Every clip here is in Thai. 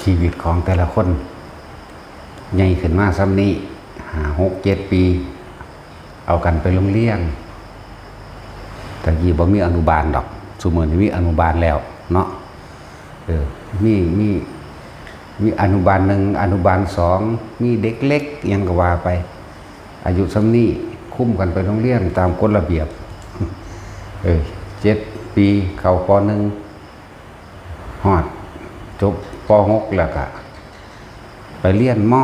ชีวิตของแต่ละคนใหญ่ขึ้นมาซ้ำนี้6-7 ปีเอากันไปโรงเรียนแต่ยี่บ่มีอนุบาลดอกสมมติมีอนุบาลแล้วเนาะมีอนุบาล1อนุบาล2มีเด็กเล็กยังก็ว่าไปอายุซ้ำนี้คุ้มกันไปโรงเรียนตามกฎระเบียบ7 ปีเข้าป.1ฮอดจบป.6แล้วก็ไปเรียนม.3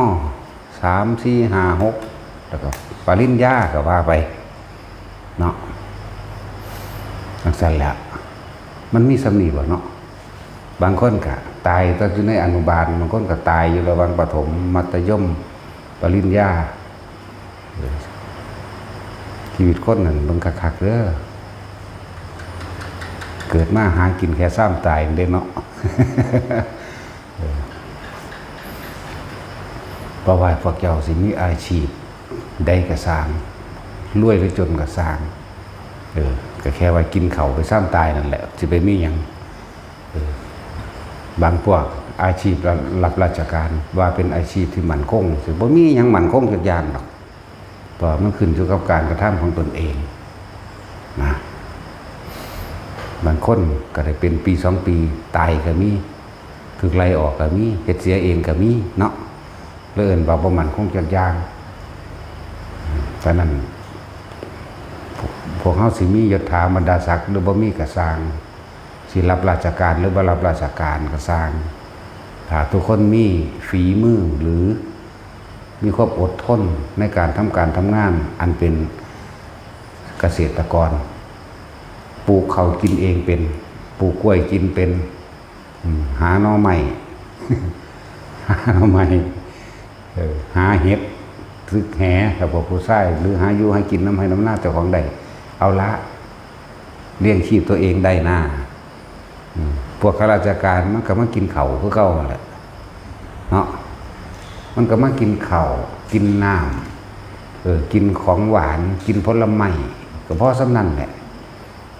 4 5 6แล้วก็ปริญญาก็ว่าไปเนาะจังซั่นแหละมันมีสำนีบ่เนาะบางคนก็ตายตอนอยู่ในอนุบาลบางคนก็ตายอยู่ระหว่างประถมมัธยมปริญญาชีวิตคนนั่นเบิ่งคักๆเด้อเกิดมาหากินแค่ซ้ำตายเด้เนาะเพราะว่าพวกเจ้าสิมีอาชีพใดก็สร้างรวยหรือจนก็สร้างก็แค่ว่ากินเขาไปซ้ำตายนั่นแหละสิไปมีหยังบางพวกอาชีพรับราชการว่าเป็นอาชีพที่มั่นคงสิบ่มีหยังมั่นคงจักอย่างหรอกเพราะมันขึ้นอยู่กับการกระทำของตนเองนะบางคนก็ได้เป็นปี2 ปีตายก็มีถูกไล่ออกก็มีเฮ็ดเสียเองก็มีเนาะเลิ่นว่าบ่มั่นคงจักอย่างฉะนั้นพวกเฮาสิมียศถาบรรดาศักดิ์หรือบ่มีก็สร้างสิรับราชการหรือบ่รับราชการก็สร้างถ้าทุกคนมีฝีมือหรือมีความอดทนในการทำการทำงานอันเป็นเกษตรกรปลูกข้าวกินเองเป็นปลูกกล้วยกินเป็นหาหน่อไม้หาหน่อไม้หาเห็ดซึกแหกับพวกผู้ชายหรือหาอยู่ให้กินน้ำให้น้ำหน้าเจ้าของได้เอาละเลี้ยงชีพตัวเองได้นะพวกข้าราชการมันก็มากินเข่าเพื่อเก่าแหละเนาะมันก็มากินเข่ากินน้ำกินของหวานกินผลไม้ก็เพราะสำนั่นแหละ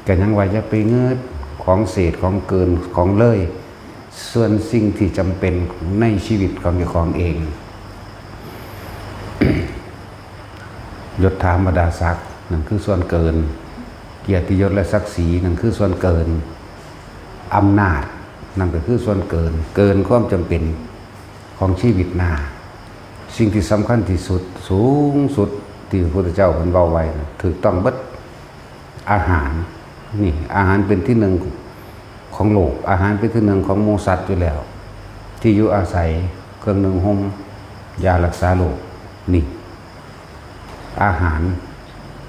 ก็ยังว่าจะไปเงิดของเศษของเกินของเลยส่วนสิ่งที่จำเป็นในชีวิตของเจ้าของเอง ยศถาบรรดาศักดิ์นั่นคือส่วนเกินเกียรติยศและศักดิ์ศรีนั่นคือส่วนเกินอำนาจนั่นก็คือส่วนเกินความจำเป็นของชีวิตหน้าสิ่งที่สำคัญที่สุดสูงสุดที่พระพุทธเจ้าเพิ่นเว้าไว้ถูกต้องเบิดอาหารนี่อาหารเป็นที่หนึ่งของโลกอาหารเป็นที่หนึ่งของหมู่สัตว์อยู่แล้วที่อยู่อาศัยเครื่องนึ่งห่มยารักษาโรคนี่อาหาร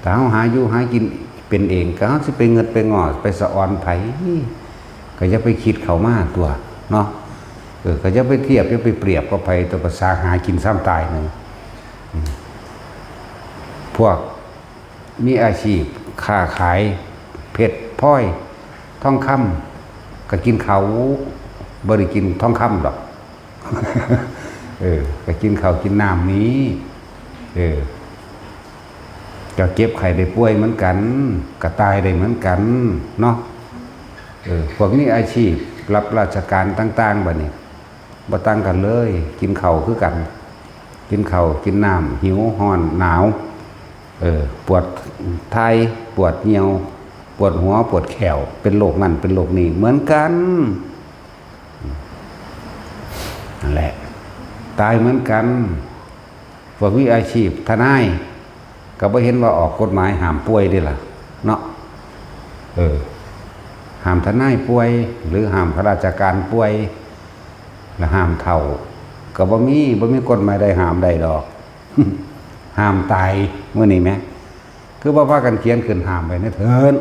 ถ้าเฮาหาอยู่หากินเป็นเองก็เฮาสิไปเงิดไปงอไปสะออนไผก็อย่าไปคิดเข้ามาตัวเนาะก็อย่าไปเทียบอย่าไปเปรียบกับไผตัวภาษาหากินซ้ำตายนึงพวกมีอาชีพค้าขายเพชรพลอยทองคำก็กินเขาบ่ได้กินทองคำดอกก็กินข้าวกินน้ำนี้ก็เจ็บไข้ได้ป่วยเหมือนกันก็ตายได้เหมือนกันเนาะพวกนี้อาชีพรับราชการต่างๆบัดนี้บ่ต่างกันเลยกินข้าวคือกันกินข้าวกินน้ำหิวร้อนหนาวปวดไทยปวดเหี่ยวปวดหัวปวดแขวเป็นโรคนั่นเป็นโรคนี้เหมือนกันนั่นแหละตายเหมือนกันพวกวิอาชีพทนายก็บ่เห็นว่าออกกฎหมายห้ามป่วยได้ล่ะเนาะห้ามทนายป่วยหรือห้ามข้าราชการป่วยและห้ามเฒ่าก็บ่มีกฎหมายใดห้ามใดดอก ห้ามตายเมื่อนี้แม้คือว่าพากันเขียนขึ้นห้ามไปนะเถิน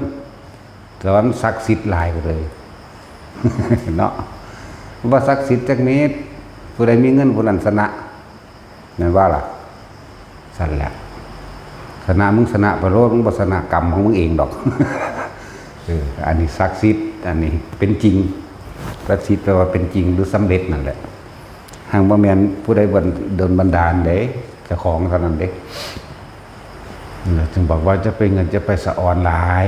แต่ว่ามันศักดิ์สิทธิ์หลายก็เลย เนาะว่าศักดิ์สิทธิ์จักนิดผู้ใดมีเงินผู้นั้นชนะนั่นว่าล่ะสั่นแหละชนะมึงชนะประโลดมึงบ่ชนะกรรมของมึงเองดอก อันนี้ศักดิ์สิทธิ์อันนี้เป็นจริงศักดิ์สิทธิ์แปลว่าเป็นจริงหรือสำเร็จนั่นแหละหางบ่แม่นผู้ใดโดนบันดาลเด้เจ้าของเท่านั้นเด้จึงบอกว่าจะไปเงินจะไปสะออนหลาย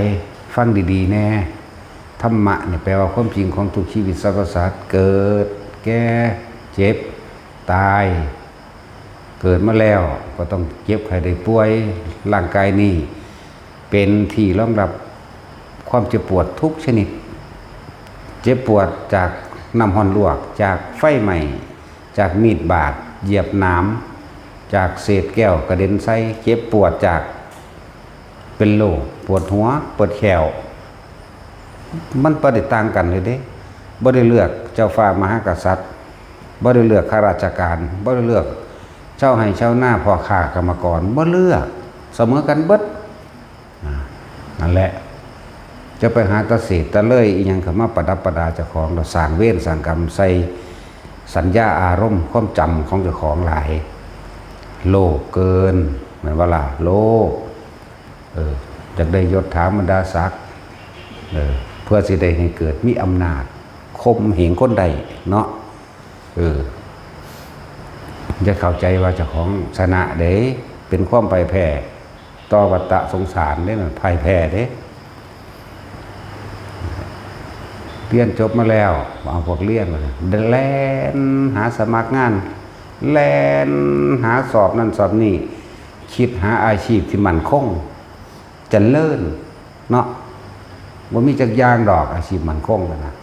ฟังดีๆแน่ธรรมะเนี่ยแปลว่าความจริงของทุกชีวิตสรรพสัตว์เกิดแก่ เจ็บตายเกิดมาแล้วก็ต้องเจ็บไข้ได้ป่วยร่างกายนี้เป็นที่รองรับความเจ็บปวดทุกชนิดเจ็บปวดจากน้ำร้อนลวกจากไฟไหม้จากมีดบาดเหยียบน้ำจากเศษแก้วกระเด็นใส่เจ็บปวดจากเป็นโรคปวดหัวปวดแขวมันบ่ได้ต่างกันเลยเด้บ่ได้เลือกเจ้าฟ้ามหากษัตริย์บ่ได้เลือกข้าราชการบ่ได้เลือกเจ้าให้เจ้าหน้าพ่อค้ากรรมกรบ่เลือกเสมอกันเบิดนั่นแหละจะไปหาตะเศษตะเลยอีหยังเข้ามาประดับประดาเจ้าของเราสร้างเวรสร้างกรรมใส่สัญญาอารมณ์ความจำของเจ้าของหลายโลภเกินเหมือนว่าล่ะโลภอยากได้ยศถาบรรดาศักดิ์เพื่อสิได้ให้เกิดมีอำนาจข่มเหงคนใดเนาะจะเข้าใจว่าเจ้าของชนะเด้เป็นความไปแผ่ต่อวัฏสงสารเด้มันพ่ายแพ้เด้เรียนจบมาแล้วเอาพวกเรียนมาแล่นหาสมัครงานแล่นหาสอบนั่นสอบนี่คิดหาอาชีพที่มั่นคงเจริญเนาะบ่มีจักอย่างดอกอาชีพมั่นคงนะ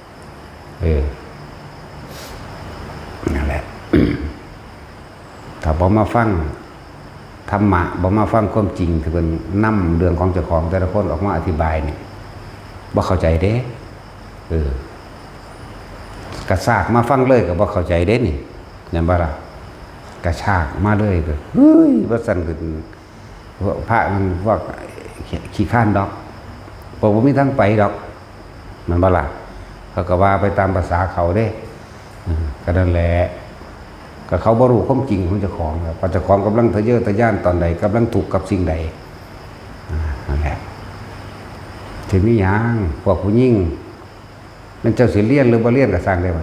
นั่นแหละ ถ้าบ่มาฟังธรรมะบ่มาฟังความจริงที่เป็นนำเรื่องของเจ้าของแต่ละคนออกมาอธิบายนี่บ่เข้าใจเด้กระซากมาฟังเลยก็บ่เข้าใจเด้นี่แม่นบ่ล่ะกระชากมาเลยก็เฮ้ยบ่ซั่นก็พระมันว่าขี้ข้านดอกบ่มีทางไปดอกแม่นบ่ล่ะเขาก็ว่าไปตามภาษาเขาเด้ก็นั่นแหละก็เขาบ่รู้ความจริงของเจ้าของครับว่าเจ้าของกำลังทะเยอทะยานตอนใดกำลังถูกกับสิ่งใดนั่นแหละถึงมีหยังพวกผู้หญิงมันเจ้าสิเรียนหรือบ่เรียนก็สร้างได้บ่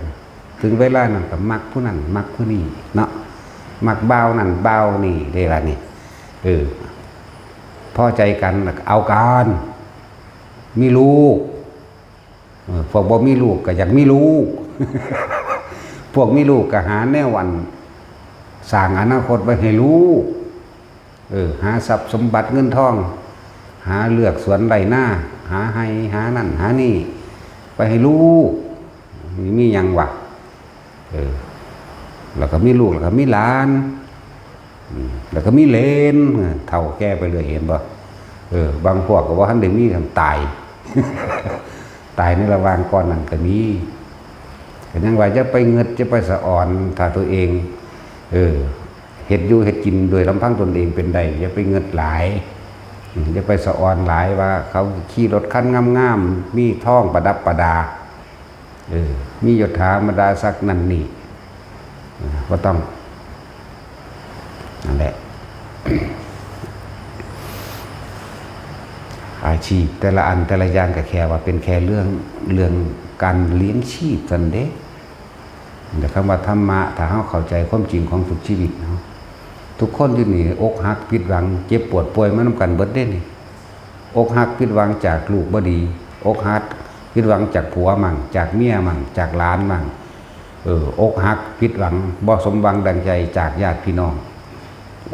ถึงเวลานั้นก็มักผู้นั้นมักผู้นี้เนาะมักบ่าวนั่นบ่าวนี่ได้ล่ะนี่พอใจกันเอากันมีลูกพวกบ่มีลูกก็อยากมีลูก พวกมีลูกก็หาแนววันสร้างอนาคตไว้ให้ลูกหาทรัพย์สมบัติเงินทองหาเลือกสวนไร่หน้าหาให้หานั่นหานี่ไปให้ลูกมีหยังวะแล้วก็มีลูกแล้วก็มีหลานแล้วก็มีเหลนเฒ่าแก่ไปเลยเห็นบ่บางพวกก็ว่าท่านได้มีทำตาย ตายในระหว่างก่อนนั้นก็มีก็ยังว่าจะไปเงิดจะไปสะอ่อนถ้าตัวเองเฮ็ดอยู่เฮ็ดกินโดยลำพังตนเองเป็นได้อย่าไปเงิดหลายอย่าไปสะอ่อนหลายว่าเขาขี่รถคันงามๆมีท่องประดับประดามียศถาบรรดาศักดิ์นั่นนี่ก็ต้องนั่นแหละ อาชีพแต่ละอันแต่ละอย่างก็แค่ว่าเป็นแค่เรื่องการเลี้ยงชีพซั่นเด้แต่คำว่าธรรมะถ้าเฮาเข้าใจความจริงของทุกชีวิตเนาะทุกคนที่นี่อกหักผิดหวังเจ็บปวดป่วยมานำกันเบิดเด้นี่อกหักผิดหวังจากลูกบ่ดีอกหักผิดหวังจากผัวมั่งจากเมียมั่งจากหลานมั่งอกหักผิดหวังบ่สมหวังดังใจจากญาติพี่น้อง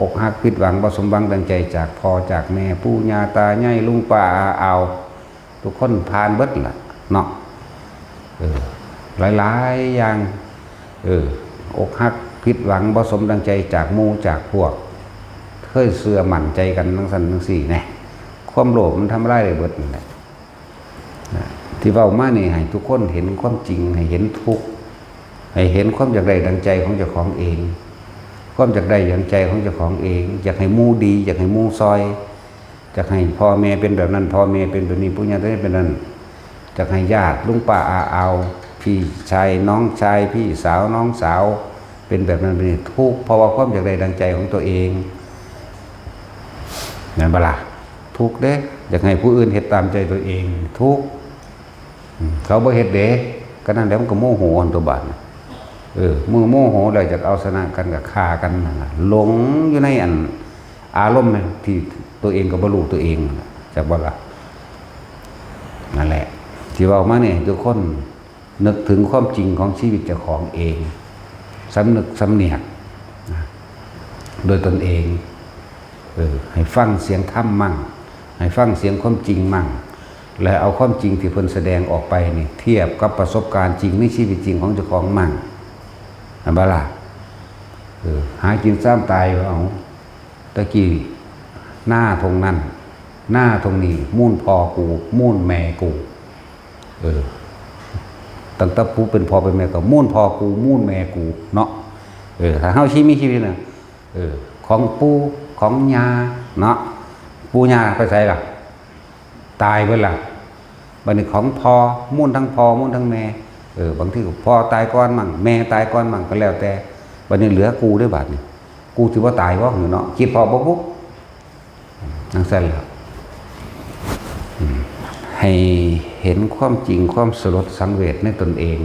อกหักผิดหวังบ่สมหวังดังใจจากพ่อจากแม่ปู่ย่าตายายลุงป้าอาเอาทุกคนผ่านเบิดล่ะเนาะหลายๆอย่างอกหักผิดหวังบ่สมดังใจจากหมู่จากพวกเคยเชื่อมั่นใจกันทั้งสั่นทั้งสี่แน่ความโลภมันทำลายได้เบิดนั่นแหละที่เว้ามานี่ให้ทุกคนเห็นความจริงให้เห็นทุกข์ให้เห็นความอยากได้ดังใจของเจ้าของเองความอยากได้ดังใจของเจ้าของเองอยากให้หมู่ดีอยากให้หมู่ซอยอยากให้พ่อแม่เป็นแบบนั้นพ่อแม่เป็นแบบนี้ปู่ย่าตายายเป็นนั้นอยากให้ญาติลุงป้าอาเอาพี่ชายน้องชายพี่สาวน้องสาวเป็นแบบนั้นเป็นทุกข์เพราะว่าความอยากได้ดังใจของตัวเองนั่นบ่ล่ะทุกข์เด้อยากให้ผู้อื่นเฮ็ดตามใจตัวเองทุกข์เขาบ่เฮ็ดเด้ก็นั่นแหละมันก็โมโหอันตัวบาดมือโมโหแล้วจะเอาชนะกันกับฆ่ากันหลงอยู่ในอันอารมณ์ที่ตัวเองก็บ่รู้ตัวเองจักบ่ล่ะนั่นแหละที่เว้ามาเนี่ยทุกคนนึกถึงความจริงของชีวิตเจ้าของเอง สำนึกสำเนียกโดยตนเองให้ฟังเสียงธรรมมั่งให้ฟังเสียงความจริงมั่งและเอาความจริงที่เพิ่นแสดงออกไปนี่เทียบกับประสบการณ์จริงในชีวิตจริงของเจ้าของมั่งอันบาล่ะหากินซ้ำตายเอาตะกี้หน้าตรงนั้นหน้าตรงนี้มุ่นพอกูมุ่นแม่กูตั้งแต่ปูเป็นพอเป็นแม่ก็มุ่นพอกูมุ่นแม่กูเนาะถ้าเฮาชีมีชีวิตนะของปูของยาเนาะปูยาไปใส่ล่ะตายไปล่ะบัดนี้ของพอมุ่นทั้งพอมุ่นทั้งแม่บางทีพ่อตายก่อนมั่งแม่ตายก่อนมั่งก็แล้วแต่บัดนี้เหลือกูได้บาดนี้กูถือว่าตายบ่เนาะคิดพอบ่ปุ๊บนั่นซั่นล่ะให้เห็นความจริงความสลดสังเวชในตนเอง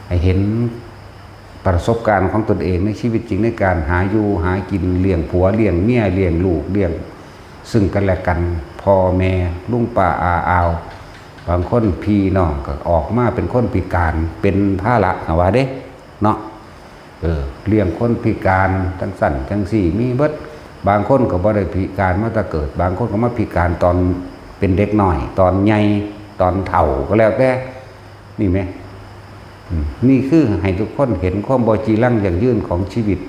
ให้เห็นประสบการณ์ของตนเองในชีวิตจริงในการหาอยู่หากินเลี้ยงผัวเลี้ยงเมียเลี้ยงลูกเลี้ยงซึ่งกันและกันพ่อแม่ลุงป้าอาอาวบางคนพี่น้องก็ออกมาเป็นคนพิการเป็นภาระว่าเด้เนาะเลี้ยงคนพิการทั้งสั้นทั้งสี่มีเบิดบางคนก็บ่ได้พิการมาแต่เกิดบางคนก็มาพิการตอนเป็นเด็กน้อยตอนใหญ่ตอนเฒ่าก็แล้วแต่นี่ไหมนี่คือให้ทุกคนเห็นความบ่จีรังอย่างยืนของชีวิต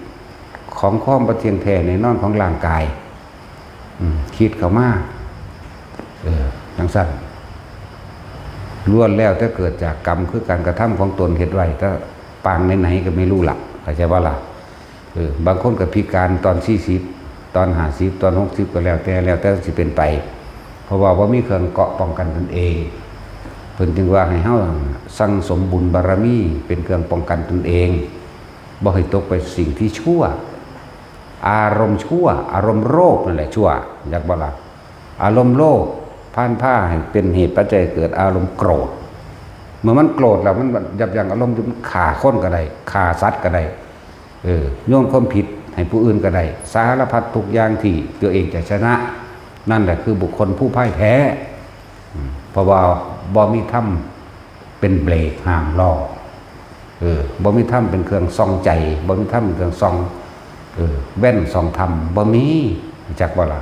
ของความบ่เที่ยงแท้ในนอนของร่างกายคิดเข้ามาจังซั่นล้วนแล้วแต่เกิดจากกรรมคือการกระทำของตนเฮ็ดไว้ถ้าปางไหนๆก็ไม่รู้ล่ะเข้าใจบ่ล่ะบางคนก็พิการตอน40ตอน50ตอน60ก็แล้วแต่สิเป็นไปเพราะว่าบ่มีเครื่องเกาะป้องกันตนเองเพิ่นจึงว่าให้เฮาสั่งสมบุญบารมีเป็นเครื่องป้องกันตนเองบ่ให้ตกไปสิ่งที่ชั่วอารมณ์ชั่วอารมณ์โรคนั่นแหละชั่วอยากบ่ล่ะอารมณ์โลภพานผ้าให้เป็นเหตุปัจจัยเกิดอารมณ์โกรธเมื่อมันโกรธแล้วมันยับยั้งอารมณ์ฆ่าคนก็ได้ฆ่าสัตว์ก็ได้โยนความผิดให้ผู้อื่นก็ได้สารพัดทุกอย่างที่ตัวเองจะชนะนั่นแหละคือบุคคลผู้พ่ายแพ้เพราะว่าบ่มีธรรมเป็นเบรกห้ามล้อบ่มีธรรมเป็นเครื่องส่องใจบ่มีธรรมเป็นเครื่องส่องแว่นส่องธรรมบ่มีจักบ่ล่ะ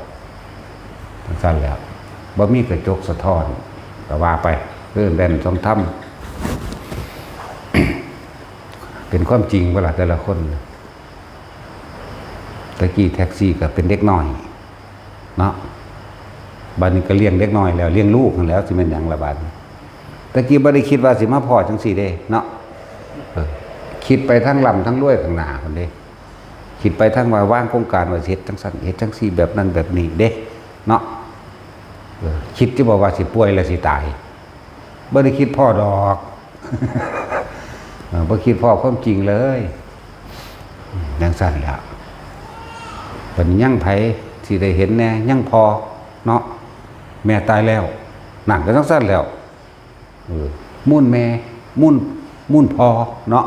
ทั้งสั้นแล้วบ่มีกระจกสะท้อนก็ว่าไปแว่นส่องธรรม เป็นความจริงเวลาแต่ละคนตะกี้แท็กซี่ก็เป็นเด็กน้อยเนาะบัดนี้ก็เลี้ยงเด็กน้อยแล้วเลี้ยงลูกแล้วสิเป็นอย่างละบาดตะกี้บ่ได้คิดว่าสิมาพอจังซี่เด้เนาะคิดไปทั้งลำทั้งรวยข้างหน้าคนเด้คิดไปทั้งว่าว่างโครงการว่าเฮ็ดจังซั่นเฮ็ดจังซี่แบบนั้นแบบนี้เด้เนาะคิดที่บอกว่าสิป่วยแล้วสิตายบ่ได้คิดพ่อดอกบ่คิดพ่อความจริงเลยจังซั่นแล้วเป็นยั่งไผที่ได้เห็นแน่ยั่งพอเนาะแม่ตายแล้วนั่นก็จังซั่นแล้วมุ่นแม่มุ่นพอเนาะ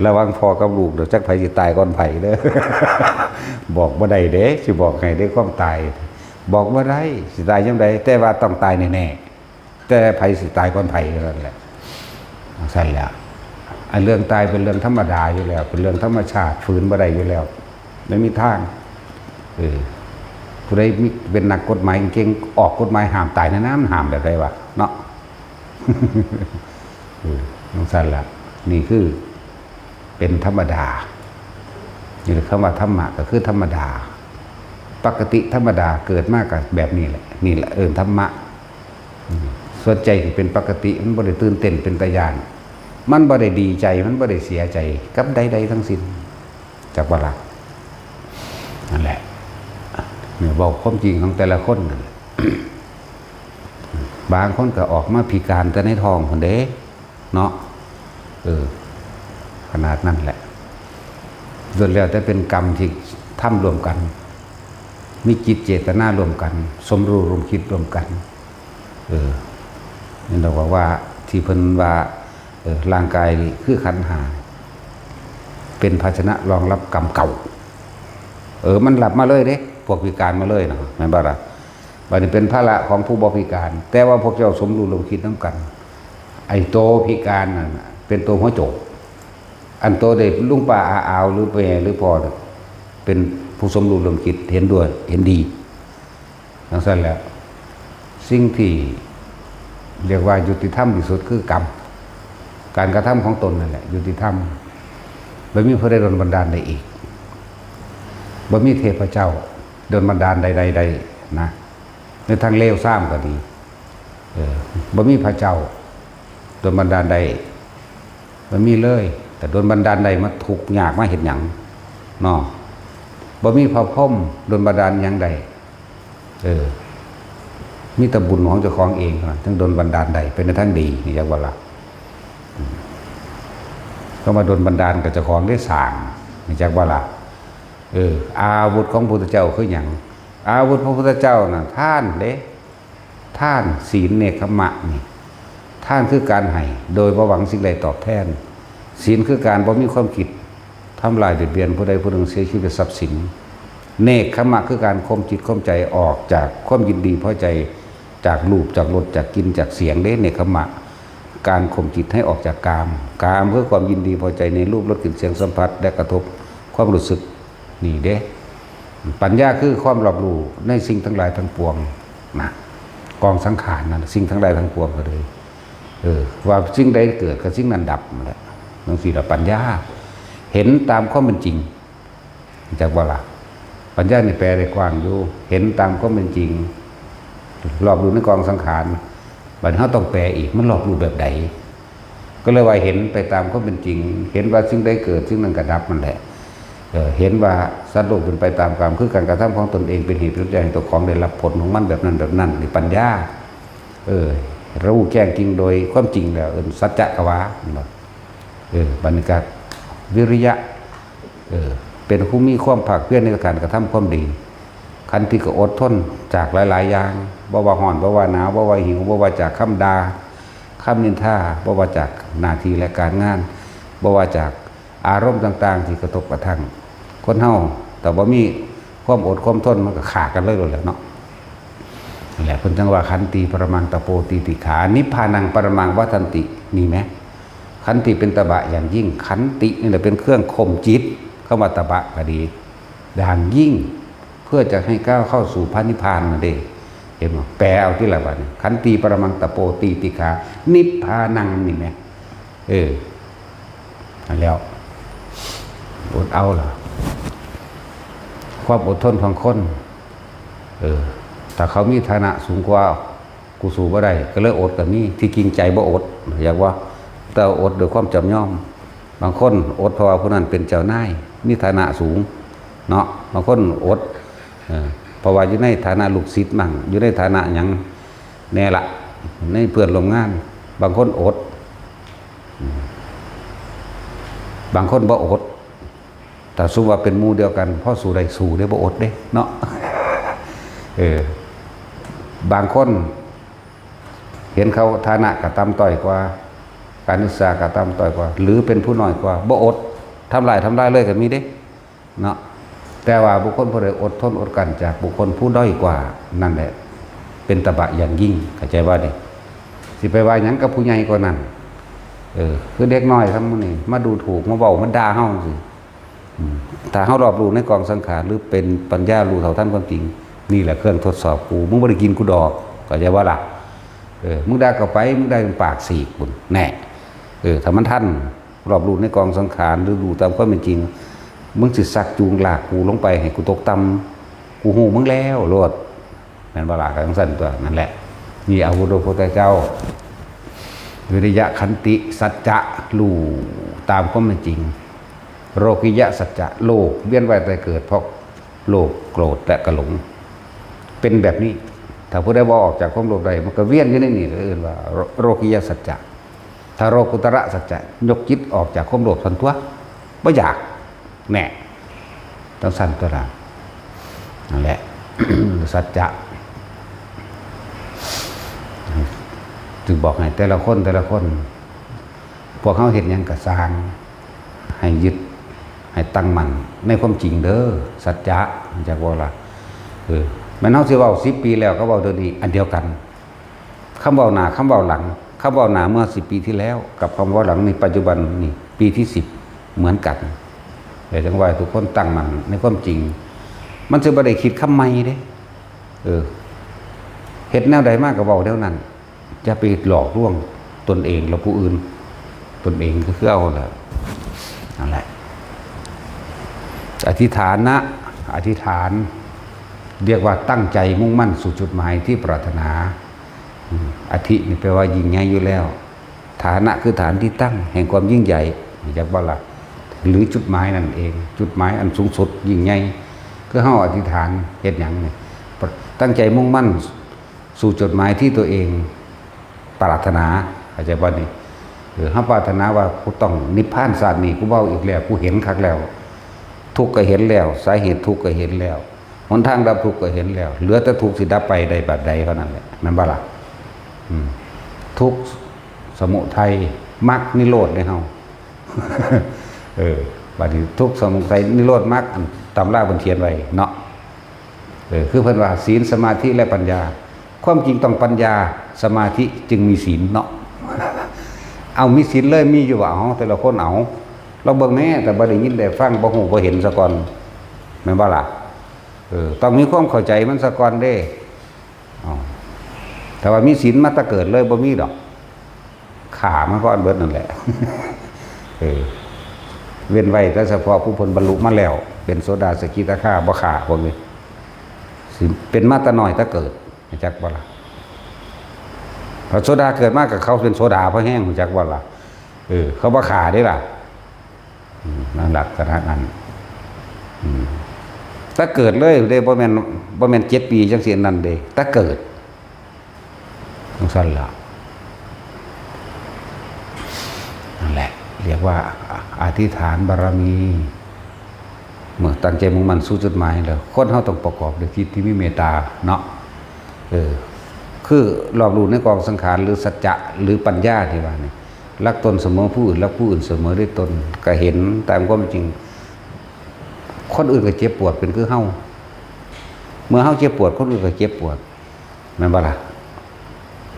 ระวังพอกับลูกเดี๋ยวจักไผสิตายก่อนไผเด้อ บอกบ่ได้เด้สิบอกให้ได้ความตายบอกบ่ได้สิตายจังได๋แต่ว่าต้องตายแน่ๆแต่ไผสิตายก่อนไผนั่นแหละสั่นแล้วไอ้เรื่องตายเป็นเรื่องธรรมดาอยู่แล้วเป็นเรื่องธรรมชาติฝืนบ่ได้อยู่แล้วไม่มีทางผู้ใดมีเป็นนักกฎหมายเก่งออกกฎหมายห้ามตายนะมันห้ามแบบใดวะเนาะสั่นแล้วนี่คือเป็นธรรมดานี่คำว่าธรรมะก็คือธรรมดาปกติธรรมดาเกิดมากกับแบบนี้แหละนี่แหละธรรมะส่วนใจที่เป็นปกติมันบ่ได้ตื่นเต้นเป็นตะยานมันบ่ได้ดีใจมันบ่ได้เสียใจกับใดๆทั้งสิ้นจากบ่ล่ะนั่นแหละเนี่ยบอกความจริงของแต่ละคนนั่น บางคนก็ออกมาพิการแต่ในท้องคนเด้เนาะขนาดนั้นแหละส่วนแล้วแต่เป็นกรรมที่ทำรวมกันมีจิตเจตนารวมกันสมรู้ร่วมคิดรวมกันนี่เราบอกว่าที่เพิ่นว่าร่างกายนี่คือขันธ์ห้าเป็นภาชนะรองรับกรรมเก่ามันหลับมาเลยเด้พวกพิการมาเลยนะแม่นบ่ล่ะบัดนี้เป็นภาระของผู้บ่พิการแต่ว่าพวกเจ้าสมรู้ร่วมคิดนำกันไอ้โตพิการนั่นเป็นตัวหัวโจก อันโตได้ลุงป้าอาอาวหรือแม่หรือพ่อเป็นผู้สมรู้ร่วมคิดเห็นด้วยเห็นดีดังนั้นแล้วสิ่งที่เรียกว่ายุติธรรมที่สุดคือกรรมการกระทำของตนนั่นแหละยุติธรรมบ่มีผู้ใดโดนบันดาลได้อีกบ่มีเทพเจ้าโดนบันดาลใดๆนะในทางเลวซ้ำก็ดีบ่มีพระเจ้าโดนบันดาลใดบ่มีเลยแต่โดนบันดาลใดมาทุกข์ยากมาเห็นหยังเนาะบ่มีพระพรหมโดนบันดาลหยังใดมีแต่บุญของเจ้าของเองทั้งโดนบันดาลใดเป็นในทางดีนี่จักว่าล่ะก็มาโดนบันดาลกับเจ้าของได้สร้างนี่จักว่าล่ะอาวุธของพระพุทธเจ้าคือหยังอาวุธพระพุทธเจ้าน่ะท่านเด้ท่านศีลเนกขมะนี่ท่านคือการให้โดยบ่หวังสิ่งใดตอบแทนศีลคือการบ่มีความคิดทำลายเบียดเบียนผู้ใดผู้หนึ่งเสียชีวิตทรัพย์สินเนกขมะคือการข่มจิตข่มใจออกจากความยินดีพอใจจากรูปจากรสจากกลิ่นจากเสียงเด้เนกขมะการข่มจิตให้ออกจากกามเพื่อความยินดีพอใจในรูปรสกลิ่นเสียงสัมผัสและกระทบความรู้สึกนี่เด้ปัญญาคือความรอบรู้ในสิ่งทั้งหลายทั้งปวงนะกองสังขารนั่นสิ่งทั้งหลายทั้งปวงก็เลยว่าสิ่งใดเกิดกับสิ่งนั้นดับนั่นแหละนั่นสิละปัญญาเห็นตามความเป็นจริงจากว่าล่ะปัญญาในแปลได้กว้างอยู่เห็นตามความเป็นจริงรอบรู้ในกองสังขารบัดนี้เขาต้องแปลอีกมันรอบรู้แบบใดก็เลยว่าเห็นไปตามความเป็นจริงเห็นว่าสิ่งใดเกิดสิ่งนั้นก็ดับมันแหละเห็นว่าสัตว์โลกเป็นไปตามกรรมคือการกระทำของตนเองเป็นเหตุเป็นปัจจัยให้ตัวของได้รับผลของมันแบบนั้นนี่ปัญญารู้แจ้งจริงโดยความจริงแล้วสัจจะกวาบรรยากาศวิริยะเป็นผู้มีความภาคเพียรในการกระทำความดีขันติก็อดทนจากหลายๆอย่างบ่ว่าร้อนบ่ว่าหนาวบ่ว่าหิวบ่ว่าจากคำด่าคำนินทาบ่ว่าจากหน้าที่และการงานบ่ว่าจากอารมณ์ต่างๆที่กระทบกระทั่งคนเฮาแต่ว่ามีความอดความทนมันก็ขาดกันเลยแหละเนาะนั่นแหละเพิ่นจังว่าขันติปรมังตะโปติติขานิพพานังปรมังวัฏันติมีไหมขันติเป็นตบะอย่างยิ่งขันตินี่แหละเป็นเครื่องข่มจิตเข้ามาตบะก็ดีอย่างยิ่งเพื่อจะให้ก้าวเข้าสู่พระนิพพานนั่นเองเห็นไหมแปลเอาที่ละบัดนี้ขันติปรมังตะโปติติขานิพพานังนี่ไหมแล้วอดเอาล่ะความอดทนของคนถ้าเขามีฐานะสูงกว่ากูสู้บ่ได้ก็เลยอดกับนี่ที่จริงใจบ่อดอยากว่าแต่อดโดยความจำยอมบางคนอดเพราะว่าผู้นั้นเป็นเจ้านายมีฐานะสูงเนาะบางคนอดเพราะว่าอยู่ในฐานะลูกศิษย์มั่งอยู่ในฐานะหยังแน่ละในเพื่อนร่วมงานบางคนอดบางคนบ่อดแต่สู้ว่าเป็นหมู่เดียวกันพ่อสู้ได้สู้ได้บ่อดเด้เนาะบางคนเห็นเขาฐานะกระต่ำต้อยกว่าการศึกษากระต่ำต้อยกว่าหรือเป็นผู้น้อยกว่าบ่อดทำลายเลยก็มีเด้เนาะแต่ว่าบุคคลผู้ใดอดทนอดกันจากบุคคลผู้ด้อยกว่านั่นแหละเป็นตบะอย่างยิ่งเข้าใจว่าดิสิไปว่าหยังกับผู้ใหญ่กว่านั้นคือเด็กน้อยทั้งนี้มาดูถูกมาเว้ามาด่าเฮาสิถ้าเฮารอบรู้ในกองสังขารหรือเป็นปัญญารู้เท่าทันความจริงนี่แหละเครื่องทดสอบกูมึงบ่ได้กินกูดอกเข้าใจว่าล่ะมึงด่าเข้าไปมึงได้ปากสีกบุญแน่ถ้ามันทันรอบรู้ในกองสังขารหรือรู้ตามความเป็นจริงมึงสิสักจูงลากกูลงไปให้กูตกต่ำกูหูมึงแล้วโลดนั่นบ่ล่ะจังซั่นตัวนั่นแหละนี่อาวุธพระพุทธเจ้าวิริยะขันติสัจจะรู้ตามความเป็นจริงโรกิยะสัจจะโลกเวียนว่ายตายเกิดเพราะโลภโกรธและกระหลงเป็นแบบนี้ถ้าผู้ใดบ่ออกจากความโลภใดมันก็เวียนอยู่ในนี่เรียกว่าโรกิยะสัจจะถ้าโรกุตระสัจจะยกจิตออกจากความโลภทันตัวบ่อยากแน่ต้องสั่นตัวละนั่นแหละ สัจจะจึงบอกให้แต่ละคนพวกเขาเห็นยังกระสร้างให้ยึดให้ตั้งมั่นในความจริงเด้อสัจจะจากว่าละมันเอาสิเว้า10 ปีแล้วก็เว้าเดี๋ยวนี้อันเดียวกันคำเว้าหน้าคำเว้าหลังคำเว้าหน้าเมื่อ10 ปีที่แล้วกับคำเว้าหลังในปัจจุบันนี่ปีที่10 เหมือนกันแต่จังว่าทุกคนตั้งมันในความจริงมันจะบ่ได้คิดคำใหม่เด้เฮ็ดแนวใดมากก็เว้าแนวนั้นจะไปหลอกลวงตนเองและผู้อื่นตนเองก็คือเอาล่ะนั่นแหละอธิษฐานนะอธิษฐานเรียกว่าตั้งใจมุ่งมั่นสู่จุดหมายที่ปรารถนาอธินี่แปลว่ายิ่งใหญ่อยู่แล้วฐานะคือฐานที่ตั้งแห่งความยิ่งใหญ่จากบ่ล่ะหรือจุดหมายนั่นเองจุดหมายอันสูงสุดยิ่งใหญ่คือเฮาอธิษฐานเฮ็ดหยังนี่ตั้งใจมุ่งมั่นสู่จุดหมายที่ตัวเองปรารถนาเข้าใจบ่นี่เฮาปรารถนาว่ากูต้องนิพพานชาตินี้กูเว้าอีกแล้วกูเห็นคักแล้วทุกข์ก็เห็นแล้วสาเหตุทุกข์ก็เห็นแล้วหนทางดับทุกข์ก็เห็นแล้วเหลือแต่ทุกข์สิดับไปได้แบบใดเท่านั้นแหละนั่นบ่ล่ะทุกข์สมุทัยมรรคนิโรธในเฮาบัดนี้ทุกข์สมุทัยนิโรธมรรคตำราเพิ่นเขียนไว้เนาะคือเพิ่นว่าศีลสมาธิและปัญญาความจริงต้องปัญญาสมาธิจึงมีศีลเนาะเอามีศีลเลยมีอยู่ว่าแต่ละคนเอาเราเบิ่งแน่แต่บ่ได้ยินได้ฟังบ่ฮู้บ่เห็นซะก่อนแม่นบ่ล่ะต้องมีความเข้าใจมันซะก่อนเด้แต่ว่ามีศีลมาแต่เกิดเลยบ่มีดอกขามันก็อันเบิดนั่นแหละเว้นไว้แต่เฉพาะผู้เพิ่นบรรลุมาแล้วเป็นโสดาสกิทาคาบ่ขาพวกนี้สิเป็นมาแต่น้อยแต่เกิดจักบ่ล่ะพอโสดาเกิดมากับเขาเป็นโสดาเพราะแห้งจักบ่ล่ะเขาบ่ขาได้ล่ะนั่นหลักขนาดนั้นถ้าเกิดเลยได้บ่แม่น7 ปีจังซี่นั่นเด้ถ้าเกิดจังซั่นล่ะนั่นแหละเรียกว่าอธิษฐานบารมีเมื่อตั้งใจมุ่งมั่นสู่จุดหมายแล้วคนเฮาต้องประกอบด้วยจิตที่มีเมตตาเนาะคือรอบรู้ในกองสังขารหรือสัจจะหรือปัญญาที่ว่านี่รักตนเสมอผู้อื่นรักผู้อื่นเสมอด้วยตนก็เห็นตามความจริงคนอื่นก็เจ็บปวดเป็นคือเฮาเมื่อเฮาเจ็บปวดคนอื่นก็เจ็บปวดแม่นบ่ล่ะ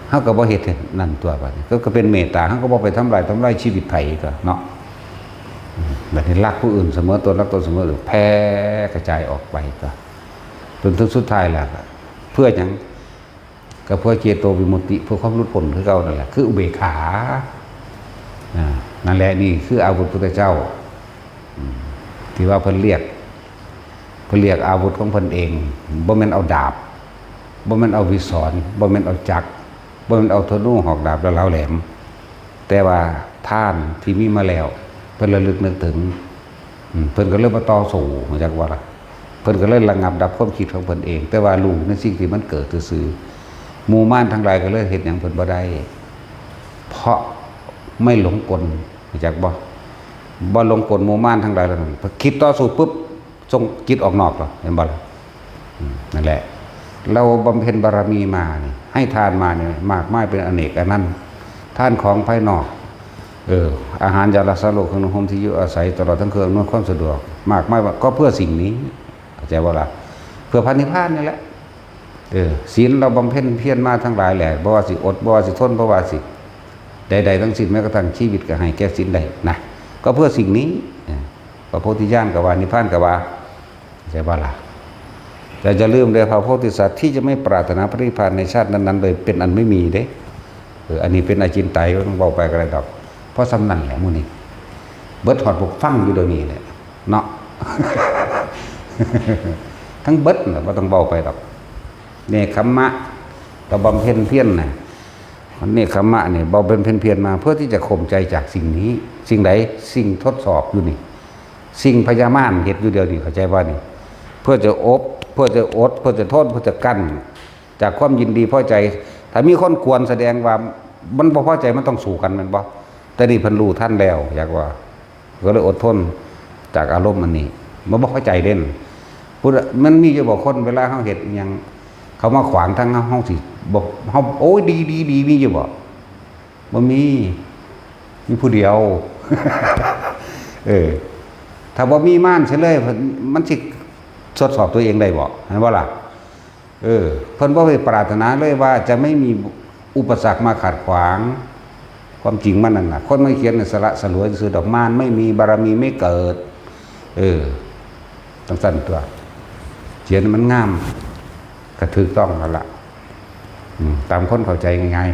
เฮาก็บ่เฮ็ดนั่นตัวบัดนี้ก็เป็นเมตตาเฮาก็บ่ไปทำลายชีวิตไผก็เนาะแบบนี้รักผู้อื่นเสมอตนรักตนเสมอแผ่กระจายออกไปก็จนถึงสุดท้ายแล้วเพื่อหยังก็เพื่อเจโตวิมุตติเพื่อความหลุดพ้นคือเก่านั่นแหละคืออุเบกขานั่นแหละนี่คืออาวุธพุทธเจ้าที่ว่าเพิ่นเรียกอาวุธของเพิ่นเองบ่แม่นเอาดาบบ่แม่นเอาวิศรบ่แม่นเอาจักรบ่แม่นเอาธนูหอกดาบแล้วเหลาแหลมแต่ว่าท่านที่มีมาแล้วเพิ่นระลึกนึกถึงเพิ่นก็เริ่มมาต่อสู้จักว่าล่ะเพิ่นก็เลยระงับดับความคิดของเพิ่นเองแต่ว่ารู้ในสิ่งที่มันเกิดซื่อหมู่ม่านทั้งหลายก็เลยเฮ็ดหยังเพิ่นบ่ได้เพราะไม่หลงกลจักบ่หลงกลหมู่ม่านทั้งหลายแล้วพอคิดต่อสู้ปุ๊บส่งจิตออกนอกแล้วเห็นบ่ล่ะนั่นแหละเราบำเพ็ญบารมีมานี่ให้ทานมาเนี่ยมากมายเป็นอเนกอันนั้นทานของภายนอกอาหารยารักษาโรคเครื่องนุ่งห่มที่อยู่อาศัยตลอดทั้งเครื่องนวดความสะดวกมากมายก็เพื่อสิ่งนี้เข้าใจบ่ล่ะเพื่อพระนิพพานนี่แหละศีลเราบำเพ็ญเพียรมาทั้งหลายแหละบ่ว่าสิอดบ่ว่าสิทนบ่ว่าสิใดๆทั้งสิ้นแม้กระทั่งชีวิตก็ให้แก่ศีลได้นะก็เพื่อสิ่งนี้พระโพธิญาณก็ว่านิพพานก็ว่าใช่บ่ล่ะแต่จะลืมเลยพระโพธิสัตว์ที่จะไม่ปรารถนาพระนิพพานในชาตินั้นๆเลยเป็นอันไม่มีเด้อันนี้เป็นอาจินไตยต้องเว้าไปก็ได้ดอกเพราะสำนันแหละมื้อนี้เบิดหอดบกฟังอยู่เดี๋ยวนี้แหละเนาะ ทั้งเบิดน่ะบ่ต้องเว้าไปดอกเนคขมะเราบำเพ็ญเพียรน่ะเนคขมะเนี่ยบำเพ็ญเพียรมาเพื่อที่จะข่มใจจากสิ่งนี้สิ่งใดสิ่งทดสอบอยู่นี่สิ่งพยามารเฮ็ดอยู่เดียวนี่เข้าใจว่านี่เพื่อจะอบเพื่อจะอดเพื่อจะทนเพื่อจะกั้นจากความยินดีพอใจถ้ามีคนกวนแสดงว่ามันบ่พอใจมันต้องสู้กันแม่นบ่แต่นี่เพิ่นรู้ท่านแล้วอยากว่าก็เลยอดทนจากอารมณ์มันนี่บ่พอใจเด่นพูดมันมีอยู่บ่คนเวลาเฮาเฮ็ดอิหยังเขามาขวางทางเฮาสิบ่เฮาโอ้ยดีมีอยู่บ่มีผู้เดียว ถ้าบ่มีม่านเฉยเลยมันสิทดสอบตัวเองได้บ่เห็นบ่ล่ะเพิ่นบ่ได้ปรารถนาเลยว่าจะไม่มีอุปสรรคมาขัดขวาง ความจริงมันนั่นแหละคนไม่เขียนสละสลวยคือดอกมานไม่มีบารมีไม่เกิดต้องสั้นตัวเขียนมันงามกระถูกต้องแล้วล่ะตามคนเข้าใจง่าย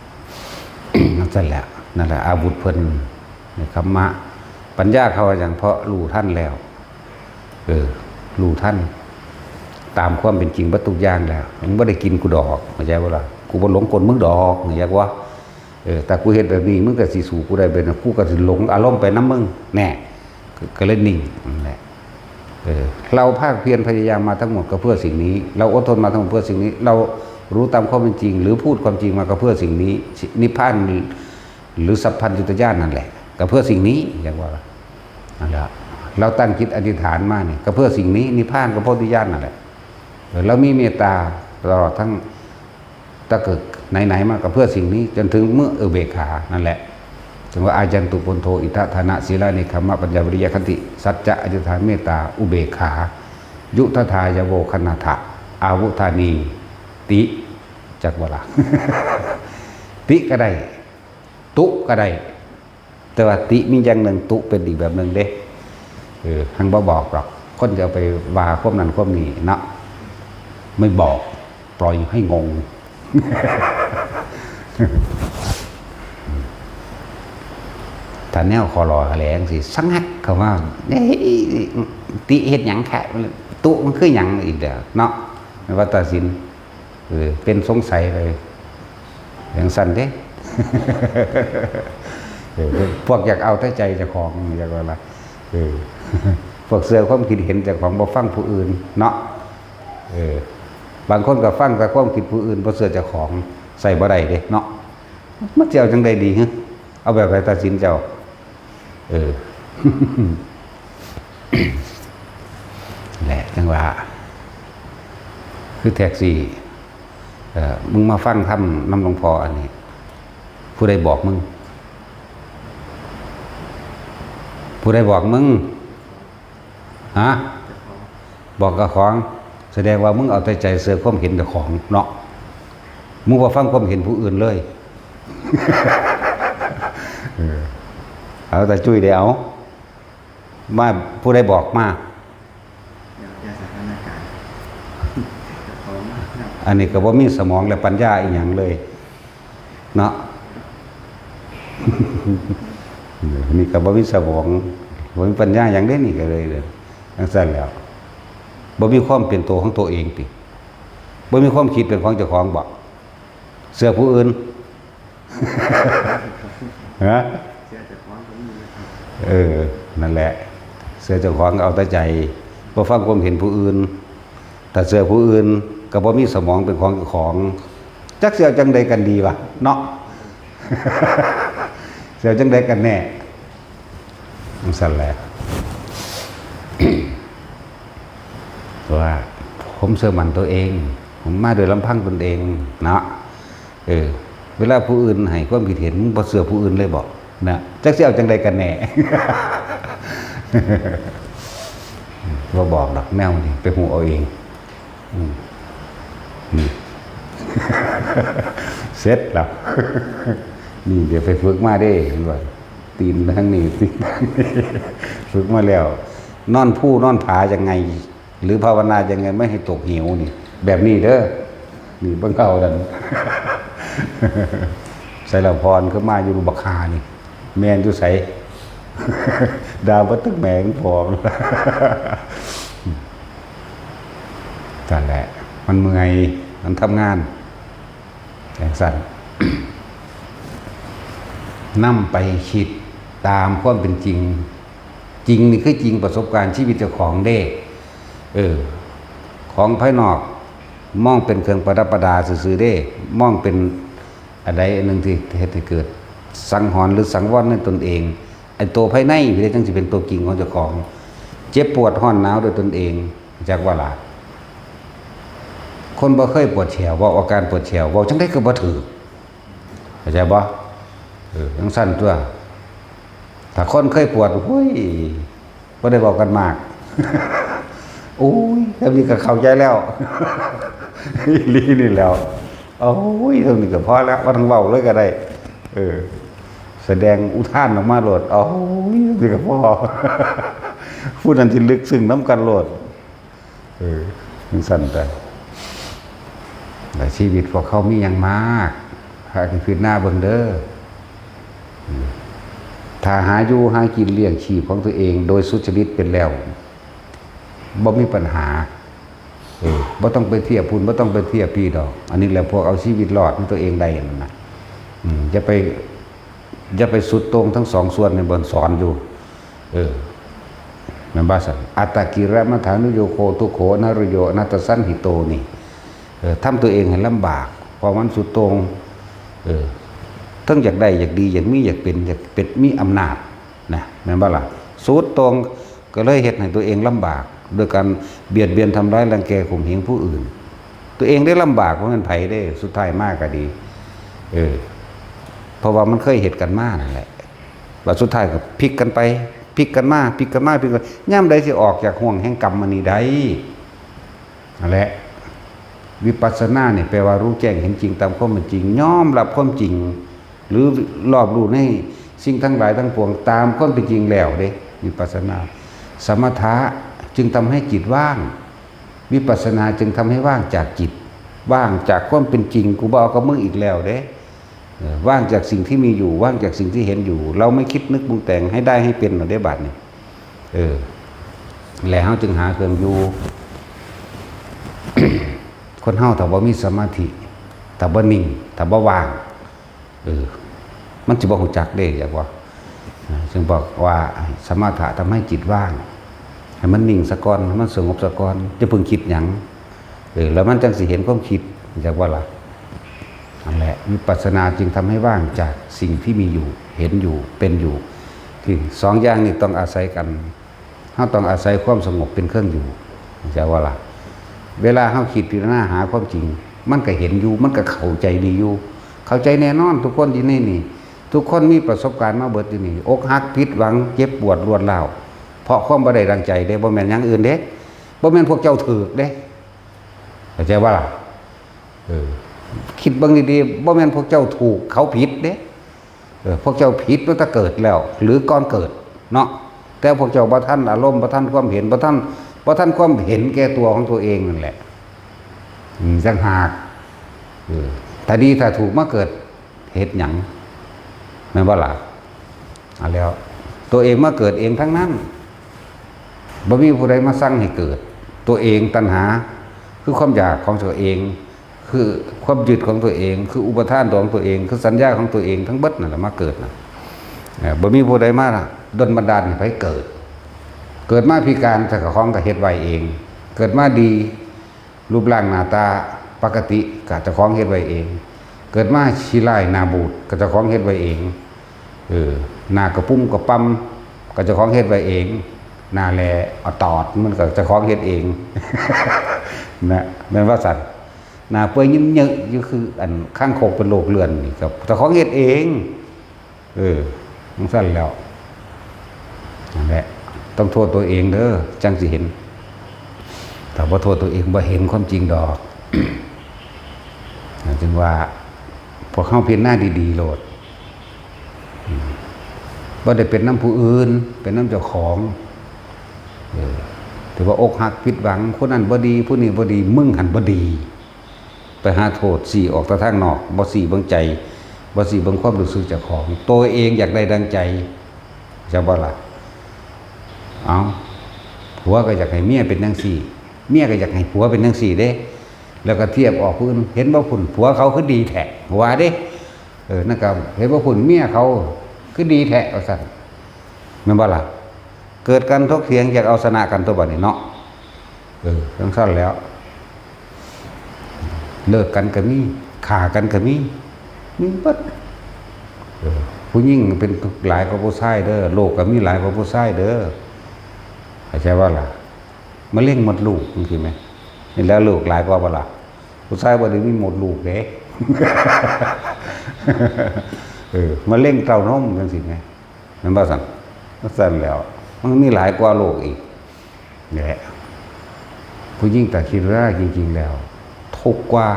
ๆนั่นแหละนั่นแหละอาวุธเพิ่นธรรมะปัญญาเขาอย่างเพราะรู้ท่านแล้วรู้ท่านตามความเป็นจริงวัตถุย่างแล้วมึงไม่ได้กินกูดอกเข้าใจว่าล่ะกูบ่หลงกลมึงดอกเข้าใจว่าแต่กูเห็นแบบนี้มึงก็สิสู่กูได้เป็นกูก็สิหลงอารมณ์ไปน้ำมึงแน่ก็เลยนิ่งนั่นแหละเราภาคเพียรพยายามมาทั้งหมดก็เพื่อสิ่งนี้เราอดทนมาทั้งหมดเพื่อสิ่งนี้เรารู้ตามความเป็นจริงหรือพูดความจริงมาก็เพื่อสิ่งนี้นิพพานหรือสัพพัญญุตญาณนั่นแหละก็เพื่อสิ่งนี้อย่างว่านั่นแหละเราตั้งจิตอธิษฐานมาเนี่ยก็เพื่อสิ่งนี้นิพพานก็โพธิญาณนั่นแหละเรามีเมตตาตลอดทั้งตะเกิดไหนๆมาก็เพื่อสิ่งนี้จนถึงเมื่อเบกขานั่นแหละถึงว่าอาจันตุปนโทอิทัฏฐานะศีลานิคัมมะปัญญาวิริยะคันติสัจจะอธิษฐานเมตตาอุเบกขายุทธทายโวคณาถะอาวุธานีติจักวะละติก็ได้ตุก็ได้แต่ว่าติมีอย่างหนึ่งตุเป็นอีกแบบหนึ่งเด้หังบ่บอกหรอกคนจะไปว่าควบนั้นควบนี้เนาะไม่บอกปล่อยให้งงถ้าแนวคอรอแหลงสิสังหักเขาว่าติเฮ็ดหยังแค่ตุมันคือหยังอีกเด้อเนาะว่าตัดสินเป็นสงสัยเลยอย่างสั่นเด้ พวกอยากเอาแต่ใจเจ้าของอยากอะไรพวกเสือความคิดเห็นเจ้าของบ่ฟังผู้อื่นเนาะบางคนก็ฟังแต่ความคิดผู้อื่นบ่เสือเจ้าของใส่บ่ได้เด้เนาะมันเจ้าจังใดดีฮะเอาแบบไปตัดสินเจ้าแหละจังว่าคือแท็กซี่มึงมาฟังทำน้ำหลวงพ่ออันนี้ผู้ใดบอกมึงผู้ใดบอกมึงฮะบอกกับของแสดงว่ามึงเอาแต่ใจเสือความเห็นแต่ของเนาะมึงว่าฟังความเห็นผู้อื่นเลย เอาแต่จุ้ยเดี๋ยวมาผู้ใดบอกมาอันนี้ก็บ่มีสมองและปัญญาอีกอย่างเลยเนาะ นี่ก็บ่มีสมองบ่มีปัญญาอย่างเด่นนี่ก็เลยจังซั่นแล้วบ่มีความเป็นตัวของตัวเองติบ่มีความคิดเป็นของเจ้าของบ่เสื้อผู้อื่น ฮะนั่นแหละเสื้อเจ้าของเอาแต่ใจบ่ฟังความเห็นผู้อื่นแต่เสื้อผู้อื่นก็บ่มีสมองเป็นของเจ้าของจักเสื้อจังใดกันดีวะเนาะ เสื้อจังใดกันแน่จังซั่นแหละ ว่าผมเชื่อมั่นตัวเองผมมาโดยลำพังตนเองเนาะเวลาผู้อื่นให้ความคิดเห็นมึงบ่เชื่อผู้อื่นเลยบอกนะจักสิเอาจังใดกันแน่ บ่บอกดอกแนวนี่ไปหูเอาเองเสร็จแล้ว นี่เดี๋ยวไปฝึกมาได้เห็นบ่ตีนทั้งนี้ตีนทั้งนี้ฝึกมาแล้วนอนผู้นอนผายังไงหรือภาวนายังไงไม่ให้ตกเหวนี่แบบนี้เด้อนี่เบิ่งเอาดัน ใส่ละพรก็มาอยู่บักคานี่แม่นอยู่ไส ดาวบ่ตึกแมงพอ นั่นแหละมันเมื่อยมันทำงานอย่างสั่น นำไปคิดตามความเป็นจริงจริงนี่คือจริงประสบการณ์ชีวิตเจ้าของเด้ของภายนอกมองเป็นเครื่องประดับประดาซื่อๆเด้มองเป็นอะไรอันหนึ่งที่เฮ็ดให้เกิดสังหรณ์หรือสังวรในตนเองไอ้ตัวภายในที่จังสิเป็นตัวจริงของเจ้าของเจ็บปวดร้อนหนาวโดยตนเองจากว่าล่ะคนบ่เคยปวดแฉวว่าอาการปวดแฉวว่าจังได๋ก็บ่ถือเข้าใจบ่จังซั่นตัวถ้าคนเคยปวดโอ้ยบ่ได้บอกกันมาก โอ้ยแค่นี้ก็เข้าใจแล้ว ลีนี่แล้วโอ้ยเท่านี้ก็พอแล้วว่าทั้งเว้าเลยก็ได้ แสดงอุทานออกมาโลดเอาสิกับพ่อ ผู้นั้นที่ลึกซึ้งน้ำกันโลดมันสั่นแต่ชีวิตพวกเขามีอย่างมากหากินหน้าเบิ่งเด้อถ้าหาอยู่หากินเลี้ยงชีพของตัวเองโดยสุจริตเป็นแล้วบ่มีปัญหาบ่ต้องไปเทียบพุ่นบ่ต้องไปเทียบพี่ดอกอันนี้แหละพวกเอาชีวิตรอดของตัวเองได้นั่นน่ะอย่าไปสุดตรงทั้งสองส่วนในบนสอนอยู่มันบาสันอัตตกิระมัฏฐานุโยโคทุโขนรโยอนัตตสันหิโตนี่ทำตัวเองให้ลำบากพอมันสุดตรงทั้งอยากได้อยากดีอยากมีอยากเป็นมีอำนาจนะแม่นบ่ล่ะสุดตรงก็เลยเฮ็ดให้ตัวเองลำบากโดยการเบียดเบียนทำร้ายรังแกข่มเหงผู้อื่นตัวเองได้ลำบากเพราะมันไผได้สุดท้ายมากก็ดีเพราะว่ามันเคยเหตุกันมานั่นแหละว่าสุดท้ายก็พลิกกันไปพลิกกันมาพลิกกันย่ำใดสิออกจากห่วงแห่งกรรมมันนี้ได้นั่นแหละวิปัสสนาเนี่ยแปลว่ารู้แจ้งเห็นจริงตามความเป็นจริงยอมรับความจริงหรือรอบรู้ในสิ่งทั้งหลายทั้งปวงตามความเป็นจริงแล้วเด้วิปัสสนาสมถะจึงทำให้จิตว่างวิปัสสนาจึงทำให้ว่างจากจิตว่างจากความเป็นจริงกูบอกกับมึงอีกแล้วเด้ว่างจากสิ่งที่มีอยู่ว่างจากสิ่งที่เห็นอยู่เราไม่คิดนึกปรุงแต่งให้ได้ให้เป็นหรือได้บัดนี่แล้วจึงหาเครื่องอยู่ คนเฮาถ้าบ่มีสมาธิถ้าบ่นิ่งถ้าบ่ว่างมันจะบ่รู้จักเด้จักว่าจึงบอกว่าสมถะทำให้จิตว่างให้มันนิ่งซะก่อนให้มันสงบซะก่อนจะเพิ่งคิดหยังแล้วมันจังสิเห็นความคิดจักว่าล่ะนั่นแหละวิปัสสนาจึงทำให้ว่างจากสิ่งที่มีอยู่เห็นอยู่เป็นอยู่ที่สองอย่างนี้ต้องอาศัยกันเฮาต้องอาศัยความสงบเป็นเครื่องอยู่จักว่าล่ะเวลาเฮาคิดพิจารณาหาความจริงมันก็เห็นอยู่มันก็เข้าใจดีอยู่เข้าใจแน่นอนทุกคนที่นี่ทุกคนมีประสบการณ์มาเบิดอยู่นี่อกหักผิดหวังเจ็บปวดรวดร้าวเพราะความบ่ได้ดังใจเด้บ่แม่นอย่างอื่นเด้บ่แม่นพวกเจ้าถูกเด้เข้าใจว่าล่ะคิดเบิ่งดีๆบ่แม่นพวกเจ้าถูกเขาผิดเด้พวกเจ้าผิดตั้งแต่เกิดแล้วหรือก่อนเกิดเนาะแต่พวกเจ้าบ่ทันอารมณ์บ่ทันความเห็นบ่ทันความเห็นแก่ตัวของตัวเองนั่นแหละจังหากถ้าดีถ้าถูกมาเกิดเหตุหยังแม่นบ่ล่ะเอาแล้วตัวเองมาเกิดเองทั้งนั้นบ่มีผู้ใดมาสั่งให้เกิดตัวเองตัณหาคือความอยากของตัวเองคือความยึดของตัวเองคืออุปทานของตัวเองคือสัญญาของตัวเองทั้งเบิดนั่นแหละมาเกิดน่ะบ่มีผู้ใดมาดลบันดาลให้เกิดมาพิการแต่ก็ของก็เฮ็ดไว้เองเกิดมาดีรูปร่างหน้าตาปกติก็เจ้าของเฮ็ดไว้เองเกิดมาขี้ร้ายหน้าบูดก็เจ้าของเฮ็ดไว้เองหน้ากระปุ้มกระปั๊มก็เจ้าของเฮ็ดไว้เองหน้าแลเอาตอดมันก็เจ้าของเฮ็ดเองนะแม่นว่าสัตว์หน้าเปื่อยยิ้มเยอะอยู่คืออันข้างโคกเป็นโรคเลือนนี่ครับเจ้าของเฮ็ดเองมันสั่นแล้วนั่นแหละต้องโทษตัวเองเด้อจังสิเห็นแต่ว่าโทษตัวเองบ่เห็นความจริงดอก จึงว่าพวกเข้าเพียรหน้าดีๆโลดบ่ได้เป็นน้ำผู้อื่นเป็นน้ำเจ้าของถือว่าอกหักผิดหวังคนนั้นบ่ดีผู้นี้บ่ดีมึงหันบ่ดีไปหาโทษสี่ออกตะทางนอกบ่สี่เบิ่งใจบ่สี่เบิ่งความรู้สึกเจ้าของตัวเองอยากได้ดังใจจะบ่ล่ะเอาผัวก็อยากให้เมียเป็นจังซี่เมียก็อยากให้ผัวเป็นจังซี่เด้แล้วก็เทียบออกผู้อื่นเห็นว่าพุ่นผัวเขาคือดีแท้ว่าเด้นั่นก็เห็นว่าพุ่นเมียเขาคือดีแท้ว่าซั่นแม่นบ่ล่ะเกิดกันทกเถียงอยากเอาชนะกันตัวบัดนี้เนาะทั้งสั้นแล้วเลิกกันก็มีฆ่ากันก็มีเบิดผู้หญิงเป็นหลายกว่าผู้ชายเด้อโลกก็มีหลายกว่าผู้ชายเด้อเข้าใจว่าล่ะมะเร็งหมดลูกจริงไหมนี่แล้วลูกหลายกว่าบ่ล่ะผู้ชายบ่ได้มีหมดลูกเด้ มะเร็งเต้านมจังซี่ไงมันบ่สั่นแล้วมันมีหลายกว่าโลกอีกนี่แหละผู้หญิงแต่คิดว่าจริงๆแล้วทุกข์กว่า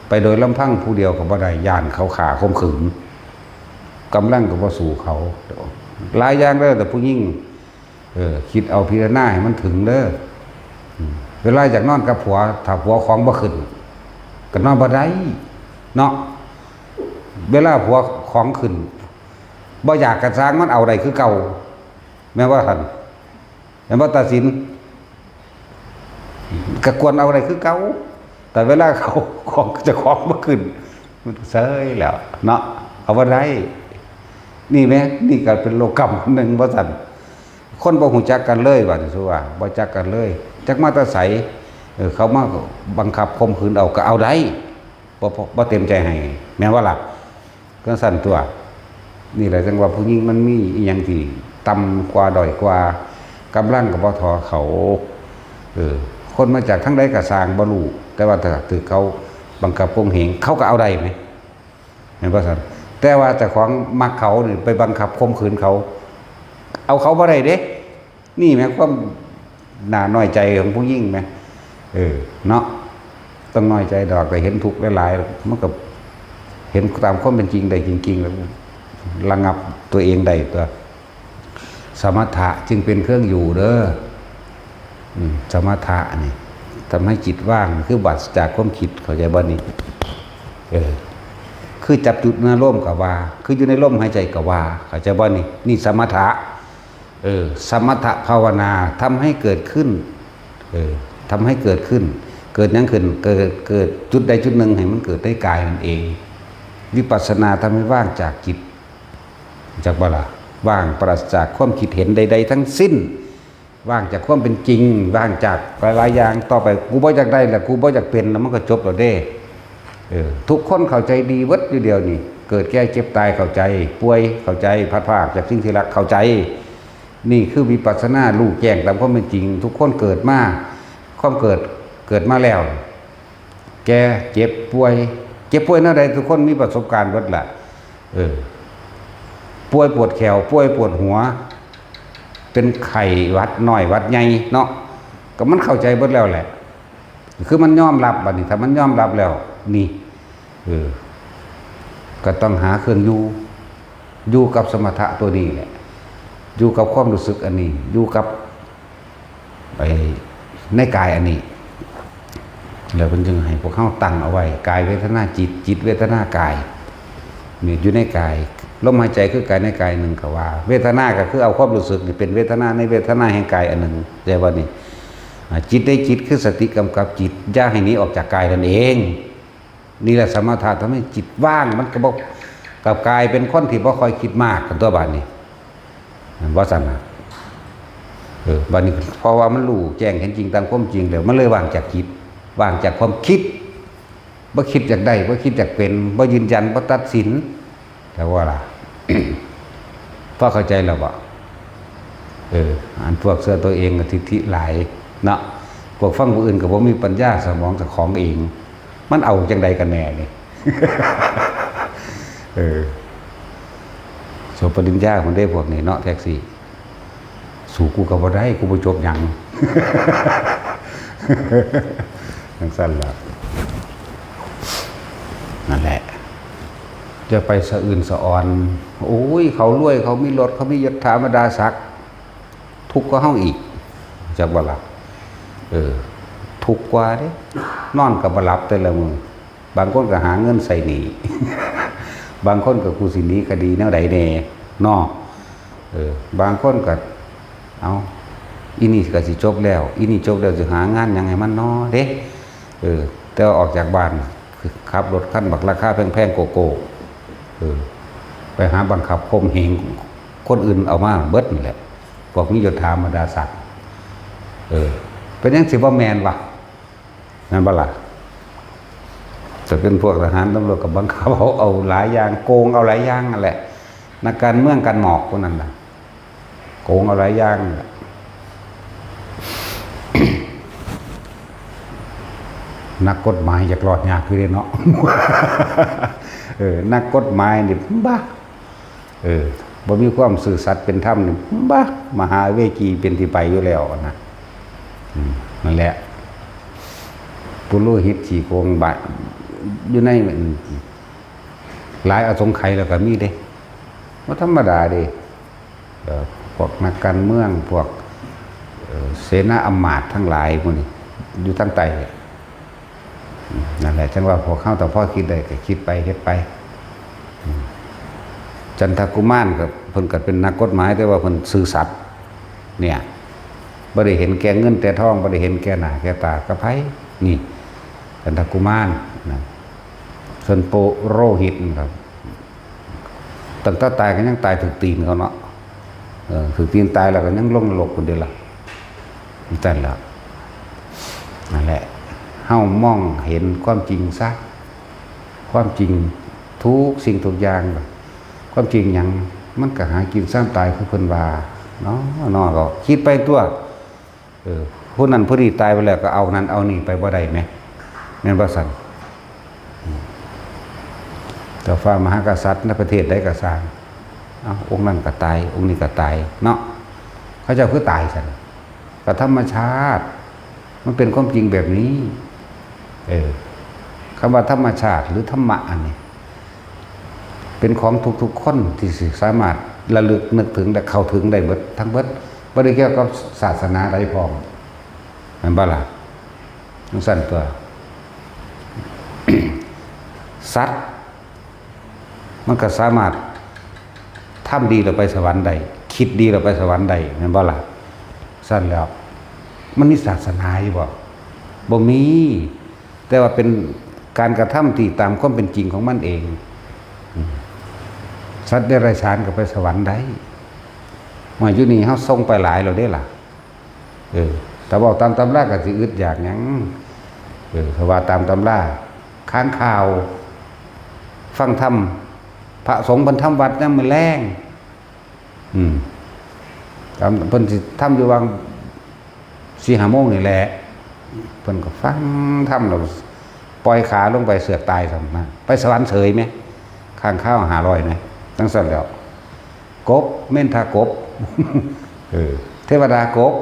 ไปโดยลำพังผู้เดียวก็บ่ได้ย่านเขาฆ่าข่มขืน กำลังก็บ่สู่เขาหลายอย่างเด้อแต่ผู้ยิ่งคิดเอาพิจารณาให้มันถึงเด้อเวลาอยากนอนกับผัวถ้าผัวของบ่ขึ้นก็นอนบ่ได้เนาะเวลาผัวของขึ้นบ่อยากกระซ้างมันเอาได้คือเก่าแม้ว่าท่านแม้ว่าตัดสินกระกวนเอาอะไรคือเก่าแต่เวลาเขาของจะของบ่ขึ้นมันเซยแล้วเนาะเอาบ่ได้นี่แม้นี่ก็เป็นโลกรรมนึงบ่ซั่นคนบ่ฮู้จักกันเลยว่าซั่นว่าบ่จักกันเลยจักมาแต่ไสเขามาบังคับข่มขืนเอาก็เอาได้บ่เต็มใจให้แม้ว่าล่ะก็สั่นตัวนี่แหละจังว่าผู้หญิงมันมีอีหยังที่ต่ำกว่าด้อยกว่ากำลังก็บ่ทอเขาคนมาจากทั้งใดก็สร้างบ่รู้แต่ว่าถ้าถือเขาบังคับข่มเหงเขาก็เอาได้ไหมเห็นบ่ซั่นแต่ว่าเจ้าของมักเขานี่ไปบังคับข่มขืนเขาเอาเขาบ่ได้เด้นี่แม้ความน่าน้อยใจของผู้หญิงไหมเนาะต้องน้อยใจดอกแต่เห็นทุกข์หลายๆมันก็เห็นตามความเป็นจริงได้จริงๆแล้วระงับตัวเองได้ตัวสมถะจึงเป็นเครื่องอยู่เด้อสมถะนี่ทำให้จิตว่างคือบัดจากความคิดเข้าใจบ่นี่คือจับจุดในร่มกับว่าคืออยู่ในร่มหายใจกับว่าเข้าใจบ่นี่สมถะสมถะภาวนาทำให้เกิดขึ้นทำให้เกิดขึ้นเกิดยังขึ้นเกิดจุดใดจุดหนึ่งให้มันเกิดได้กายนั่นเองวิปัสสนาทำให้ว่างจากจิตจากบาละว่างปราศจากความคิดเห็นใดๆทั้งสิ้นว่างจากความเป็นจริงว่างจากหลายๆอย่างต่อไปกูบ่อยากได้แล้วกูบ่อยากเป็นแล้วมันก็จบแล้วเด้ทุกคนเข้าใจดีวัดอยู่เดียวนี่เกิดแก่เจ็บตายเข้าใจป่วยเข้าใจพัดพรากจากสิ่งที่รักเข้าใจนี่คือวิปัสสนารู้แจ้งตามความเป็นจริงทุกคนเกิดมาความเกิดมาแล้วแก่เจ็บป่วยนั่นใดทุกคนมีประสบการณ์วัดละป่วยปวดแขวป่วยปวดหัวเป็นไข้หวัดน้อยหวัดใหญ่เนาะก็มันเข้าใจเบิดแล้วแหละคือมันยอมรับบัดนี้ถ้ามันยอมรับแล้วนี่ก็ต้องหาเครื่องอยู่กับสมถะตัวนี้แหละอยู่กับความรู้สึกอันนี้อยู่กับในกายอันนี้แล้วมันจึงให้พวกเขาตั้งเอาไว้กายเวทนาจิตเวทนากายนี่อยู่ในกายลมหายใจคือกายในกายหนึ่งก็ว่าเวทนาก็คือเอาความรู้สึกนี่เป็นเวทนาในเวทนาแห่งกายอันหนึ่งแต่ว่านี่จิตได้จิตคือสติกำกับจิตอย่าให้หนีออกจากกายนั่นเองนี่แหละสมถะทำให้จิตว่างมันก็บอกกับกายเป็นคนที่บ่ค่อยคิดมากกันตัวบาดนี้ว่าสั่นนะบาดนี้เพราะว่ามันรู้แจ้งเห็นจริงตามความจริงแล้วมันเลยว่างจากจิตว่างจากความคิดบ่คิดจากได้บ่คิดจากเป็นบ่ยืนยันบ่ตัดสินแต่ว่าล่ะ พอเข้าใจแล้วบ่อันพวกเสื้อตัวเองกับทิฏฐิหลายเนาะพวกฟังผู้อื่นก็บ่มีปัญญาสมองเจ้าของเองมันเอาจังใดกันแน่นี่ โสปริญญาของได้พวกนี้เนาะแท็กซี่สู่กูก็บ่ได้กูบ่จบหยัง ทั้งสั้นละนั่นแหละจะไปสะอื่นสะอ่อนโอ้ยเขารวยเขามีรถเขามียศถาบรรดาศักดิ์ทุกข์ก็เฮาอีกจากบ่หลับทุกข์กว่าเด้นอนกับบ่หลับแต่ละมื้อบางคนก็หาเงินใส่หนี้ บางคนก็กูสิหนีคดีแนวใดแน่เนาะบางคนก็เอาอีนี่ก็สิจบแล้วอีนี่จบแล้วสิหางานยังไงมันเนาะเด้แต่ออกจากบ้านขับรถคันบักราคาแพงๆโกโก้ไปหาบังคับข่มเหงคนอื่นเอามาเบิดนี่แหละพวกนี้ยศถาบรรดาศักดิ์เป็นยังสิบ่แมนวะนั่นบ่ล่ะจะเป็นพวกทหารตำรวจกับบังคับเอาหลายอย่างโกงเอาหลายอย่างนั่นแหละนักการเมืองกันหมอกพวกนั้นน่ะโกงเอาหลายอย่างนักกฎหมายอยากรอดยากคือเนาะ นักกฎหมายนี่บ้าบ่มีความสื่อสัตย์เป็นธรรมนี่บ้ามหาเวกีเป็นที่ไปอยู่แล้วนะนั่นแหละปุโรหิตฉีโกงบาดอยู่ในหลายอสงไขยแล้วก็มีเด้ ว่าธรรมดาดิพวกนักการเมืองพวกเสนาอำมาตย์ทั้งหลายพวกนี้อยู่ทั้งใต้นั่นแหละฉันว่าพอเข้าแต่พ่อคิดได้ก็คิดไปเฮ็ดไปจันทกุมารกับเพิ่นก็เป็นนักกฎหมายแต่ว่าเพิ่นซื่อสัตย์เนี่ยบ่ได้เห็นแก่เงินแต่ทองบ่ได้เห็นแก่หน้าแก่ตากระไผนี่จันทกุมารนะส่วนโปโรหิตครับตั้งแต่ตายก็ยังตายถึงตีนเขาเนาะถึงตีนตายแล้วก็ยังลงนรกคนเดียวละนั่นแหละนั่นแหละเฮามองเห็นความจริงซะความจริงทุกสิ่งทุกอย่างความจริงอย่างมันก็หากินสร้างตายคือเพิ่นว่าเนาะก็คิดไปตัวผู้นั้นผู้นี้ตายไปแล้วก็เอานั้นเอานี่ไปบ่ได้ไหมแม่นบ่ซั่นแต่ฟ้ามหากษัตริย์ในประเทศใดก็สร้างองค์นั้นก็ตายองค์นี้ก็ตายเนาะเขาเจ้าคือตายซั่นก็ธรรมชาติมันเป็นความจริงแบบนี้คำว่าธรรมชาติหรือธรรมะอันนี้เป็นของทุกๆคนที่สามารถระลึกนึกถึงและเข้าถึงได้เบิดทั้งเบิดบ่ได้เกี่ยวกับศาสนาใดพร้อมแม่นบ่ล่ะจังซั่นตัว สัตว์มันก็สามารถทำดีแล้วไปสวรรค์ได้คิดดีแล้วไปสวรรค์ได้แม่นบ่ล่ะซั่นแล้วมันมีศาสนาอยู่บ่มีแต่ว่าเป็นการกระทำที่ตามความเป็นจริงของมันเองสัตว์เดรัจฉานก็ไปสวรรค์ได้มาอยู่นี่เฮาส่งไปหลายแล้วเด้ล่ะแต่บอกตามตำราก็สิอึดอยากหยังถ้าว่าตามตำราค้างข่าวฟังธรรมพระสงฆ์เพิ่นทำวัดยามมื้อแลงตามเพิ่นสิทำอยู่วาง 4-5 โมงนี่แหละเพิ่นก็ฟังทำแล้วปล่อยขาลงไปเสือกตายซั่นนะไปสวรรค์เฉยมั้ยข้างข้าว500มั้ยจังซั่นแล้วกบเม่นทากบเทวดากบ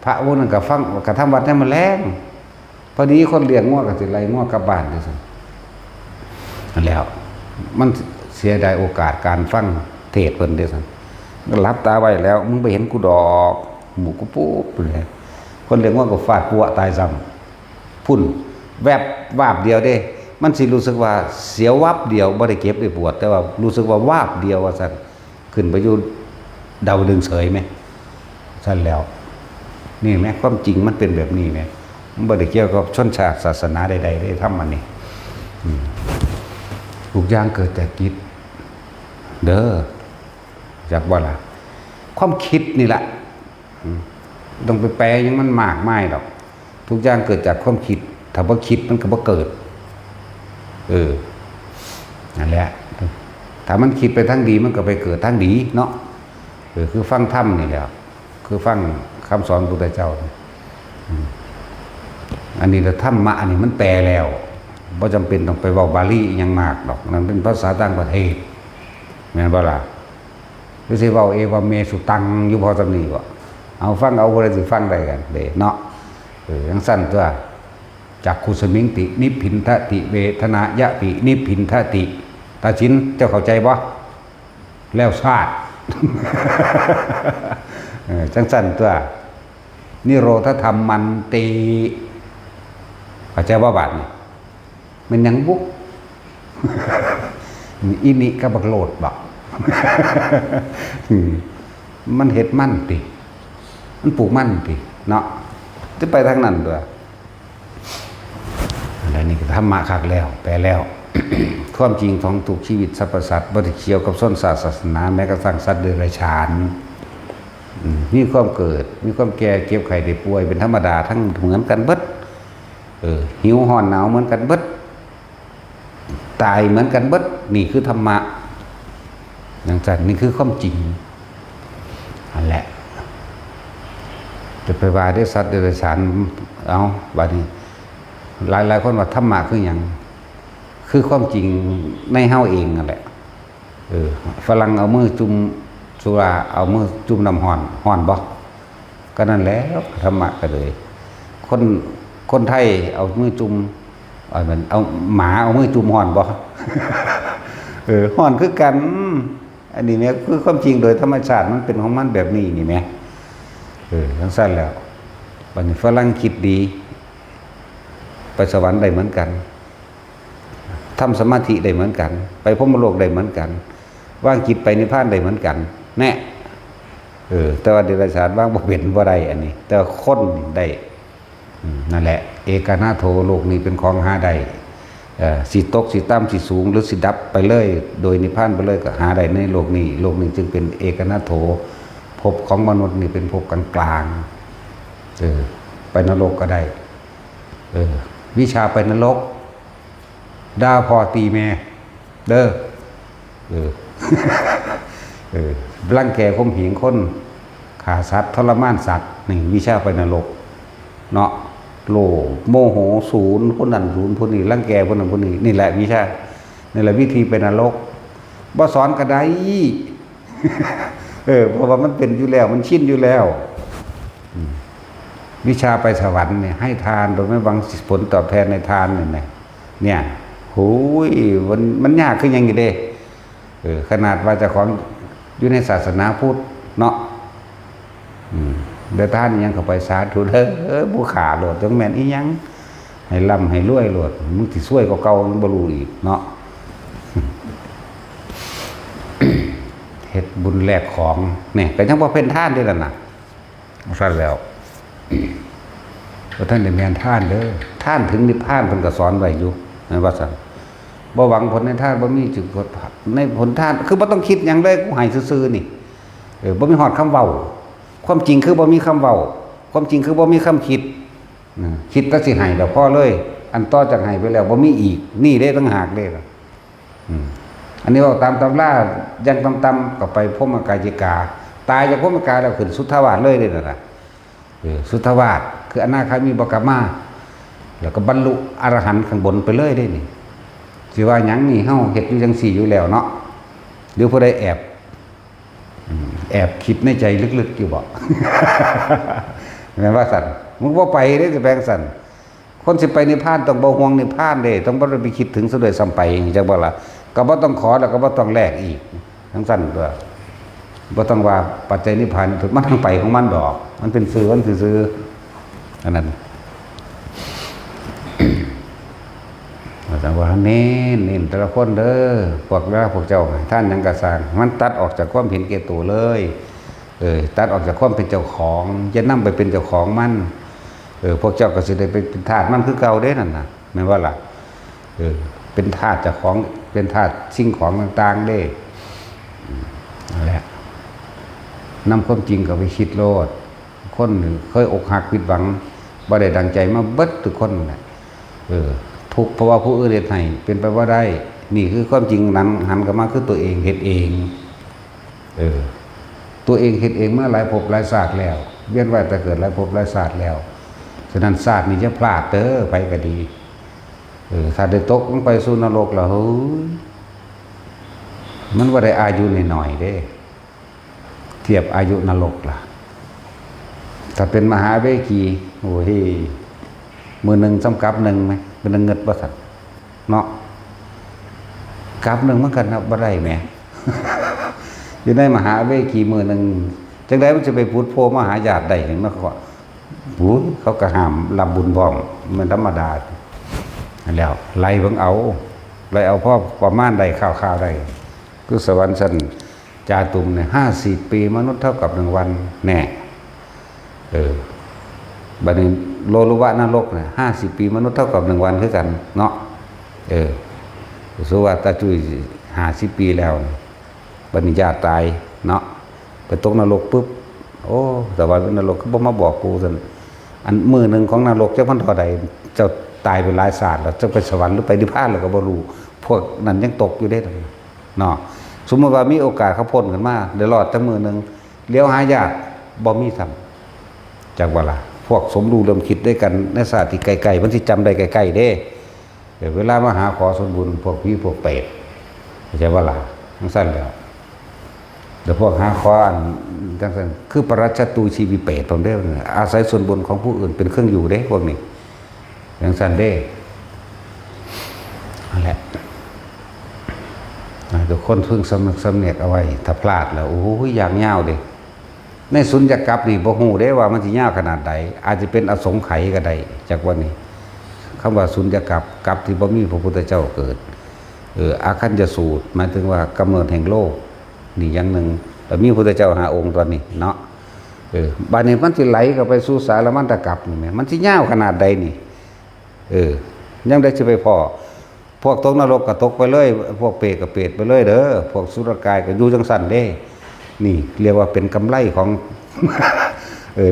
พระองค์นั้นก็ฟังก็ทำวัดให้มันแรงพอดีคนเลี้ยงงัวก็สิไล่งัวกลับบ้านจังซั่นนั่นแล้วมันเสียดายโอกาสการฟังเทศน์เพิ่นเด้ซั่นก็หลับตาไว้แล้วมึงไปเห็นกูดอกหมูกูปุ๊บเลยคนเลี้ยงงัวก็ฟาดปัวตายซ้ำพุ่นแวบวาบเดียวเด้มันสิรู้สึกว่าเสียววับเดียวบ่ได้เก็บได้ปวดแต่ว่ารู้สึกว่าวาบเดียวว่าซั่นขึ้นไปอยู่ดาวดึงเฉยมั้ยซั่นแล้วนี่แม้ความจริงมันเป็นแบบนี้แม้มันบ่ได้เกี่ยวกับชนชาติศาสนาใดๆได้ทำมันนี่ทุกอย่างเกิดจากจิตเด้อจักบ่ล่ะความคิดนี่แหละต้องไปแปลยังมันมากมายดอกทุกอย่างเกิดจากความคิดถ้าบ่คิดมันก็บ่เกิดนั่นแหละถ้ามันคิดไปทางดีมันก็ไปเกิดทางดีเนาะคือฟังธรรมนี่แหละคือฟังคำสอนพระพุทธเจ้าอันนี้ธรรมะอันนี้มันแปลแล้วบ่จำเป็นต้องไปเว้าบาลีอีหยังมากดอกนั่นเป็นภาษาต่างประเทศแม่นบ่ล่ะหรือสิเว้าเอวเมสุตังอยู่พอซำนี้บ่เอาฟังเอาบ่ได้สิฟังได้กันเด้เนาะจังซั่นตัวจักขุสมิงตินิพพินทติเวทนายะปินิพพินทติตาชินเจ้าเข้าใจบ่แล้วชาติ จังซั่นตัวนิโรธธรรมมันติเข้าใจบ่บาดนี่มันยังบุก อินิก็บักโลดบัก มันเฮ็ดมั่นติมันปลูกมั่นติเนาะจะไปทางนั้นตัวอะไรนี่ก็ธรรมะคักแล้วแปลแล้ว ความจริงของทุกชีวิตสรรพสัตว์บ่ได้เกี่ยวกับส้นศาสนาแม้กระทั่งสัตว์เดรัจฉานมีความเกิดมีความแก่เก็บไข้ได้ป่วยเป็นธรรมดาทั้งเหมือนกันเบิดหิวร้อนหนาวเหมือนกันเบิดตายเหมือนกันเบิดนี่คือธรรมะอย่างนั้นนี่คือความจริงนั่นแหละจะไปว่าได้สัตว์เดรัจฉานเอาบัดนี้หลายคนว่าธรรมะคือหยังคือความจริงในเฮาเองนั่นแหละฝรั่งเอามือจุ่มสุราเอามือจุ่มน้ำร้อนบ่ก็นั่นแหละธรรมะก็เลยคนไทยเอามือจุ่มเอาหมาเอามือจุ่มร้อนบ่ร้อนคือกัน อันนี้เนี่ยคือความจริงโดยธรรมชาติมันเป็นของมันแบบนี้นี่แหมทั้งสั้นแล้ววันนี้ฝรั่งคิดดีไปสวรรค์ได้เหมือนกันทำสมาธิได้เหมือนกัน ไปพรหมโลกได้เหมือนกันว่างจิตไปนิพพานได้เหมือนกันแน่แต่ว่าเดรัจฉานว่างบ่เป็นบ่ได้อันนี้แต่ว่าคนได้นั่นแหละเอกนาโถโลกนี้เป็นของหาได้สิตกสิต่ำสิสูงหรือสิดับไปเลยโดยนิพพานไปเลยก็หาได้ในโลกนี้โลกนี้จึงเป็นเอกนาโถภพของมนุษย์นี่เป็นภพกลางๆไปนรกก็ได้วิชาไปนรกด่าพ่อตีแม่เด้อร่างแก่ข่มเหงคนฆ่าสัตว์ทรมานสัตว์นี่วิชาไปนรกเนาะโลภโมโหศูนย์คนนั้นศูนย์คนนี้ร่างแก่คนนั้นคนนี้นี่แหละวิชานี่แหละวิธีไปนรกบ่สอนก็ได้เพราะว่ามันเป็นอยู่แล้วมันชินอยู่แล้ววิชาไปสวรรค์เนี่ยให้ทานโดยไม่หวังผลตอบแทนในทานเนี่ยโหยมันยากขึ้นยังไงเด้ขนาดว่าจะของอยู่ในศาสนาพุทธเนาะเดี๋ยวท่านยังเข้าไปสาธุเด้อผู้ขาโหลดจังแม่นอีหยังให้ร่ำให้รวยโหลดมึงสิช่วยก็เก่ามึงบ่รู้อีกเนาะ เฮ็ดบุญแลกของเนี่ยก็ยังบ่เป็นท่านด้วยล่ะน่ะซั่นแล้วท่านได้แม่นท่านเด้อท่านถึงนิพพานเพิ่นก็สอนไว้อยู่ว่าซั่นบ่หวังผลในท่านบ่มีจุดในผลท่านคือบ่ต้องคิดหยังเลยกูให้ซื่อๆนี่บ่มีฮอดคำเว้าความจริงคือบ่มีคำเว้าความจริงคือบ่มีคำคิดคิดแต่สิให้แล้วพอเลยอันต่อจากให้ไปแล้วบ่มีอีกนี่เด้ต่างหากเด้อันนี้ว่าตามตำรายังต่ำๆก็ไปพรหมกายจิกาตายจากพรหมกายแล้วขึ้นสุทธาวาสเลยเด้นั่นน่ะสุทธาวาสคืออนาคามีบกมาแล้วก็บรรลุอรหันต์ข้างบนไปเลยได้นี่สิว่าหยังนี่เฮาเฮ็ดอยู่จังซี่อยู่แล้วเนาะหรือผู้ใดแอบคิดในใจลึกๆอยู่บ่ แม่นว่าสั่นมึงบ่ไปเด้สิแปลงสั่นคนสิไปนิพพานต้องบ่ห่วงนิพพานเด้ต้องบ่ได้ไปคิดถึงซะด้วยซ้ำไปจังบ่ล่ะก็บ่ต้องขอแล้วก็บ่ต้องแลกอีกทั้งสั่นตัวบ่ต้องว่าปัจจัยนิพพานถึงมันทางไปของมันดอกมันเป็นซื่อมันซื่ออันนั้นว่าเน้นแต่ละคนเด้อพวกเราพวกเจ้าท่านยังกระสร้างมันตัดออกจากความเห็นแก่ตัวเลยตัดออกจากความเป็นเจ้าของจะนำไปเป็นเจ้าของมันพวกเจ้าก็สิได้เป็นทาสมันคือเก่าเด้นั่นน่ะแม่นว่าล่ะเป็นทาสเจ้าของเป็นทาสสิ่งของต่างๆเด้นั่นแหละนำความจริงก็ไปคิดโลดคนเคยอกหักผิดหวังบ่ได้ดังใจมาเบิดทุกคนแหละทุกเพราะว่าผู้อื่นเฮ็ดให้เป็นไปว่าได้นี่คือความจริงนั้นหันกลับมาคือตัวเองเฮ็ดเองตัวเองเฮ็ดเองเมื่อหลายภพหลายชาติแล้วเวียนว่ายแต่เกิดหลายภพหลายชาติแล้วฉะนั้นชาตินี้จะพลาดเด้อไปก็ดีถ้าได้ตกลงไปสู่นรกแล้วเฮ้ยมันบ่ได้อายุน้อยๆเด้เทียบอายุนรกล่ะถ้าเป็นมหาเวคีโอ้ยมือหนึ่งซ้ำกับหนึ่งไหมเป็นเงินบ่สัตว์เนาะกับหนึ่งมันกันนะบ่ได้แหม อยู่ในมหาเวคีมือหนึ่งจังไดมันจะไปพูดโพมหาญาติได้เห็นมั้ยเขาก็ห้ามรับบุญพร้อมมันธรรมดาแล้วไล่เบิ่งเอาไล่เอาพ่อประมาณได้ข่าวได้คือสวรรค์ชั้นจาตุมเนี่ย50 ปีมนุษย์เท่ากับ1 วันแน่บัดนี้โลลุวะนรกเนี่ย50 ปีมนุษย์เท่ากับ1 วันคือกันเนาะสุว่าตาจุ้ย50 ปีแล้วบัดนี้ญาติตายเนาะไปตกนรกปุ๊บโอ้แต่ว่านรกเขาบ่มาบอกกูซั่นอันมือหนึ่งของนรกจักมันเท่าใดเจ้าตายไปหลายศาสตร์แล้วจะไปสวรรค์หรือไปนิพพานแล้วก็บ่รู้พวกนั้นยังตกอยู่เด้เนาะสมมุติว่ามีโอกาสเขาพ้นกันมาได้รอดจักมือนึงเลี้ยวหาญาติบ่มีซ้ำจักว่าล่ะพวกสมรู้ร่วมคิดด้วยกันในศาสตร์ที่ไกลๆมันสิจำได้ไกลๆเด้เวลามาหาขอส่วนบุญพวกผีพวกเปรตใช่ว่าล่ะทั้งสั้นแล้วแต่พวกหาขออันทั้งสั้นคือปรัชตูชีวิเปรตตรงเด้อาศัยส่วนบุญของผู้อื่นเป็นเครื่องอยู่เด้พวกนี้ทั้งสั้นเด้นั่นแหละ ทุกคนพึงสำนึกสำเนียกเอาไว้ถ้าพลาดแล้วโอ้ยอย่างยาวเด้ในสุญญากาศนี่บ่ฮู้เด้ว่ามันสิยาวขนาดใดอาจจะเป็นอสงไขยก็ได้จากวันนี้คำว่าสุญญากาศกับที่บ่มีพระพุทธเจ้าเกิดอาคัญญสูตรหมายถึงว่ากำเนิดแห่งโลกนี่อย่างหนึ่งแต่มีพระพุทธเจ้า5 องค์ตอนนี้เนาะบัดนี้มันสิไหลเข้าไปสู่สารมัณฑกัปนี่แหมมันสิยาวขนาดใดนี่ยังได้สิไปพอพวกตกนรกก็ตกไปเลยพวกเปรตก็เปรตไปเลยเด้อพวกสุรกายก็อยู่จังซั่นเด้นี่เรียกว่าเป็นกำไรของ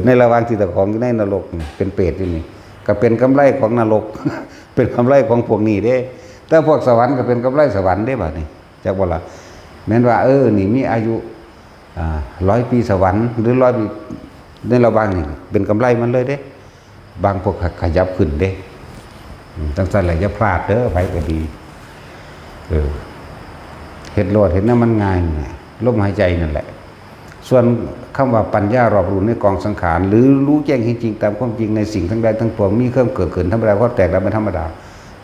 ในระหว่างที่ตะของอยู่ในนรกนี่เป็นเปรตอยู่นี่ก็เป็นกำไรของนรก เป็นกำไรของพวกนี้เด้แต่พวกสวรรค์ก็เป็นกำไรสวรรค์เด้บัดนี้จักบ่ล่ะแม้นว่านี่มีอายุ100 ปีสวรรค์หรือ100 ปีในระหว่างนี่เป็นกำไรมันเลยเด้บางพวกขยับขึ้นเด้จังซั่นแหละอย่าพลาดเด้อไผก็ดีเฮ็ดโลดเห็นน้ำมันง่ายลมหายใจนั่นแหละส่วนคำว่าปัญญารอบรู้ในกองสังขารหรือรู้แจ้งจริงๆตามความจริงในสิ่งทั้งใดทั้งปวงมีเครื่องเกิดขึ้นธรรมดาก็แตกดับเป็นธรรมดา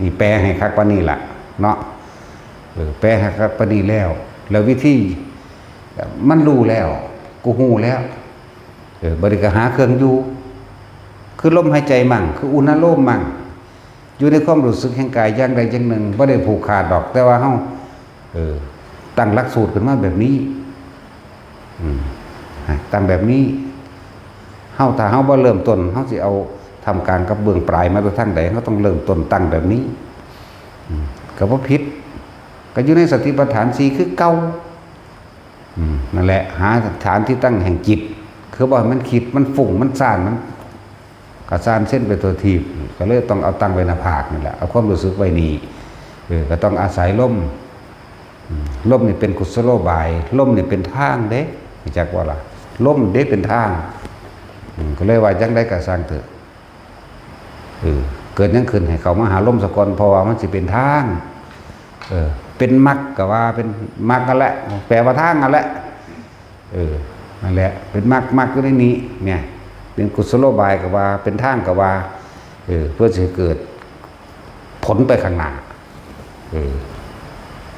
นี่แปลให้คักปานนี้ล่ะเนาะแปลให้คักปานนี้แล้ววิธีมันรู้แล้วกูฮู้แล้วบริกรหาเครื่องอยู่คือลมหายใจมั่งคืออุณโลมมั่งอยู่ในความรู้สึกแห่งกายอย่างใดอย่างหนึ่งบ่ได้ผูกขาดดอกแต่ว่าเฮาตั้งหลักสูตรขึ้นมาแบบนี้ตั้งแบบนี้ถ้าเฮาบ่เริ่มต้นเฮาสิเอาทำการกับเบื้องปลายมาตัวทางใดเฮาต้องเริ่มต้นตั้งแบบนี้ก็บ่ผิดก็อยู่ในสติปัฏฐาน4คือเก่านั่นแหละหาฐานที่ตั้งแห่งจิตคือบ่ให้มันคิดมันฟุ้งมันซ่านมันกระซ่านเส้นไปตัวทีบก็เลยต้องเอาตั้งไว้หน้าผากนี่แหละเอาความรู้สึกไว้นี่ก็ต้องอาศัยลมนี่เป็นกุศโลบายลมนี่เป็นทางเด้จักว่าล่ะลมเด้เป็นทางก็เลยว่าจังได้ก็สร้างเถอะเกิดยังขึ้นให้เขามาหาลมสะกอนเพราะว่ามันสิเป็นทางเป็นมรรคก็ว่าเป็นมรรคนั่นแหละแปลว่าทางนั่นแหละนั่นแหละเป็นมรรคอยู่ในนี้เนี่ยเป็นกุศโลบายก็ว่าเป็นทางก็ว่าเพื่อจะเกิดผลไปข้างหน้า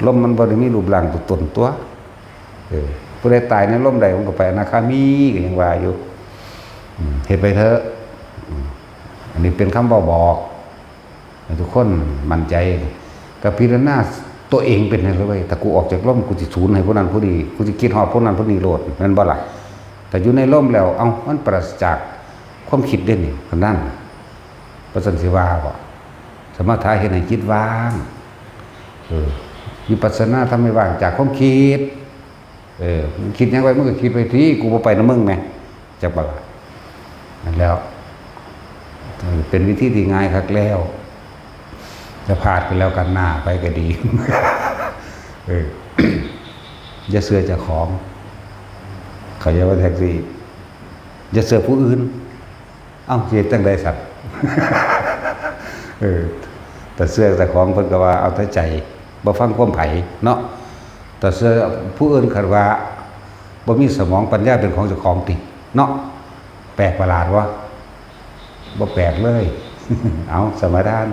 ลมมันบ่ได้มีรูปร่างตัวตนตัวผู้ใดตายในลมใดมันก็ไปอนาคามีก็ยังว่าอยู่เฮ็ดไปเถอะอันนี้เป็นคำบอกให้ทุกคนมั่นใจกับพิจารณาตัวเองเป็นอะไรไว้ถ้ากูออกจากลมกูสิสูญให้ผู้นั้นผู้นี้กูสิคิดฮอดผู้นั้นผู้นี้โลดแม่นบ่ล่ะแต่อยู่ในลมแล้วมันปราศจากความคิดเด้นี่คนนั้นประสันสิว่าบ่สมถะเฮ็ดให้จิตว่างวิปัสสนาทำให้ว่างจากความคิดมันคิดยังไงมึงก็คิดไปที่กูบ่ไปนะมึงแม่จักบ่ล่ะนั่นแล้วเป็นวิธีที่ง่ายคักแล้วจะพลาดไปแล้วกันหน้าไปก็ดี อย่าเชื่อเจ้าของเขาเรียกว่าแท็กซี่อย่าเชื่อผู้อื่นเสียจังไดสัตว์ แต่เชื่อเจ้าของเพิ่นก็ว่าเอาแต่ใจบ่ฟังความไผเนาะแต่เชื่อผู้อื่นคันว่าบ่มีสมองปัญญาเป็นของเจ้าของติเนาะแปลกประหลาดวะบ่แปลกเลย เอาสมาทาน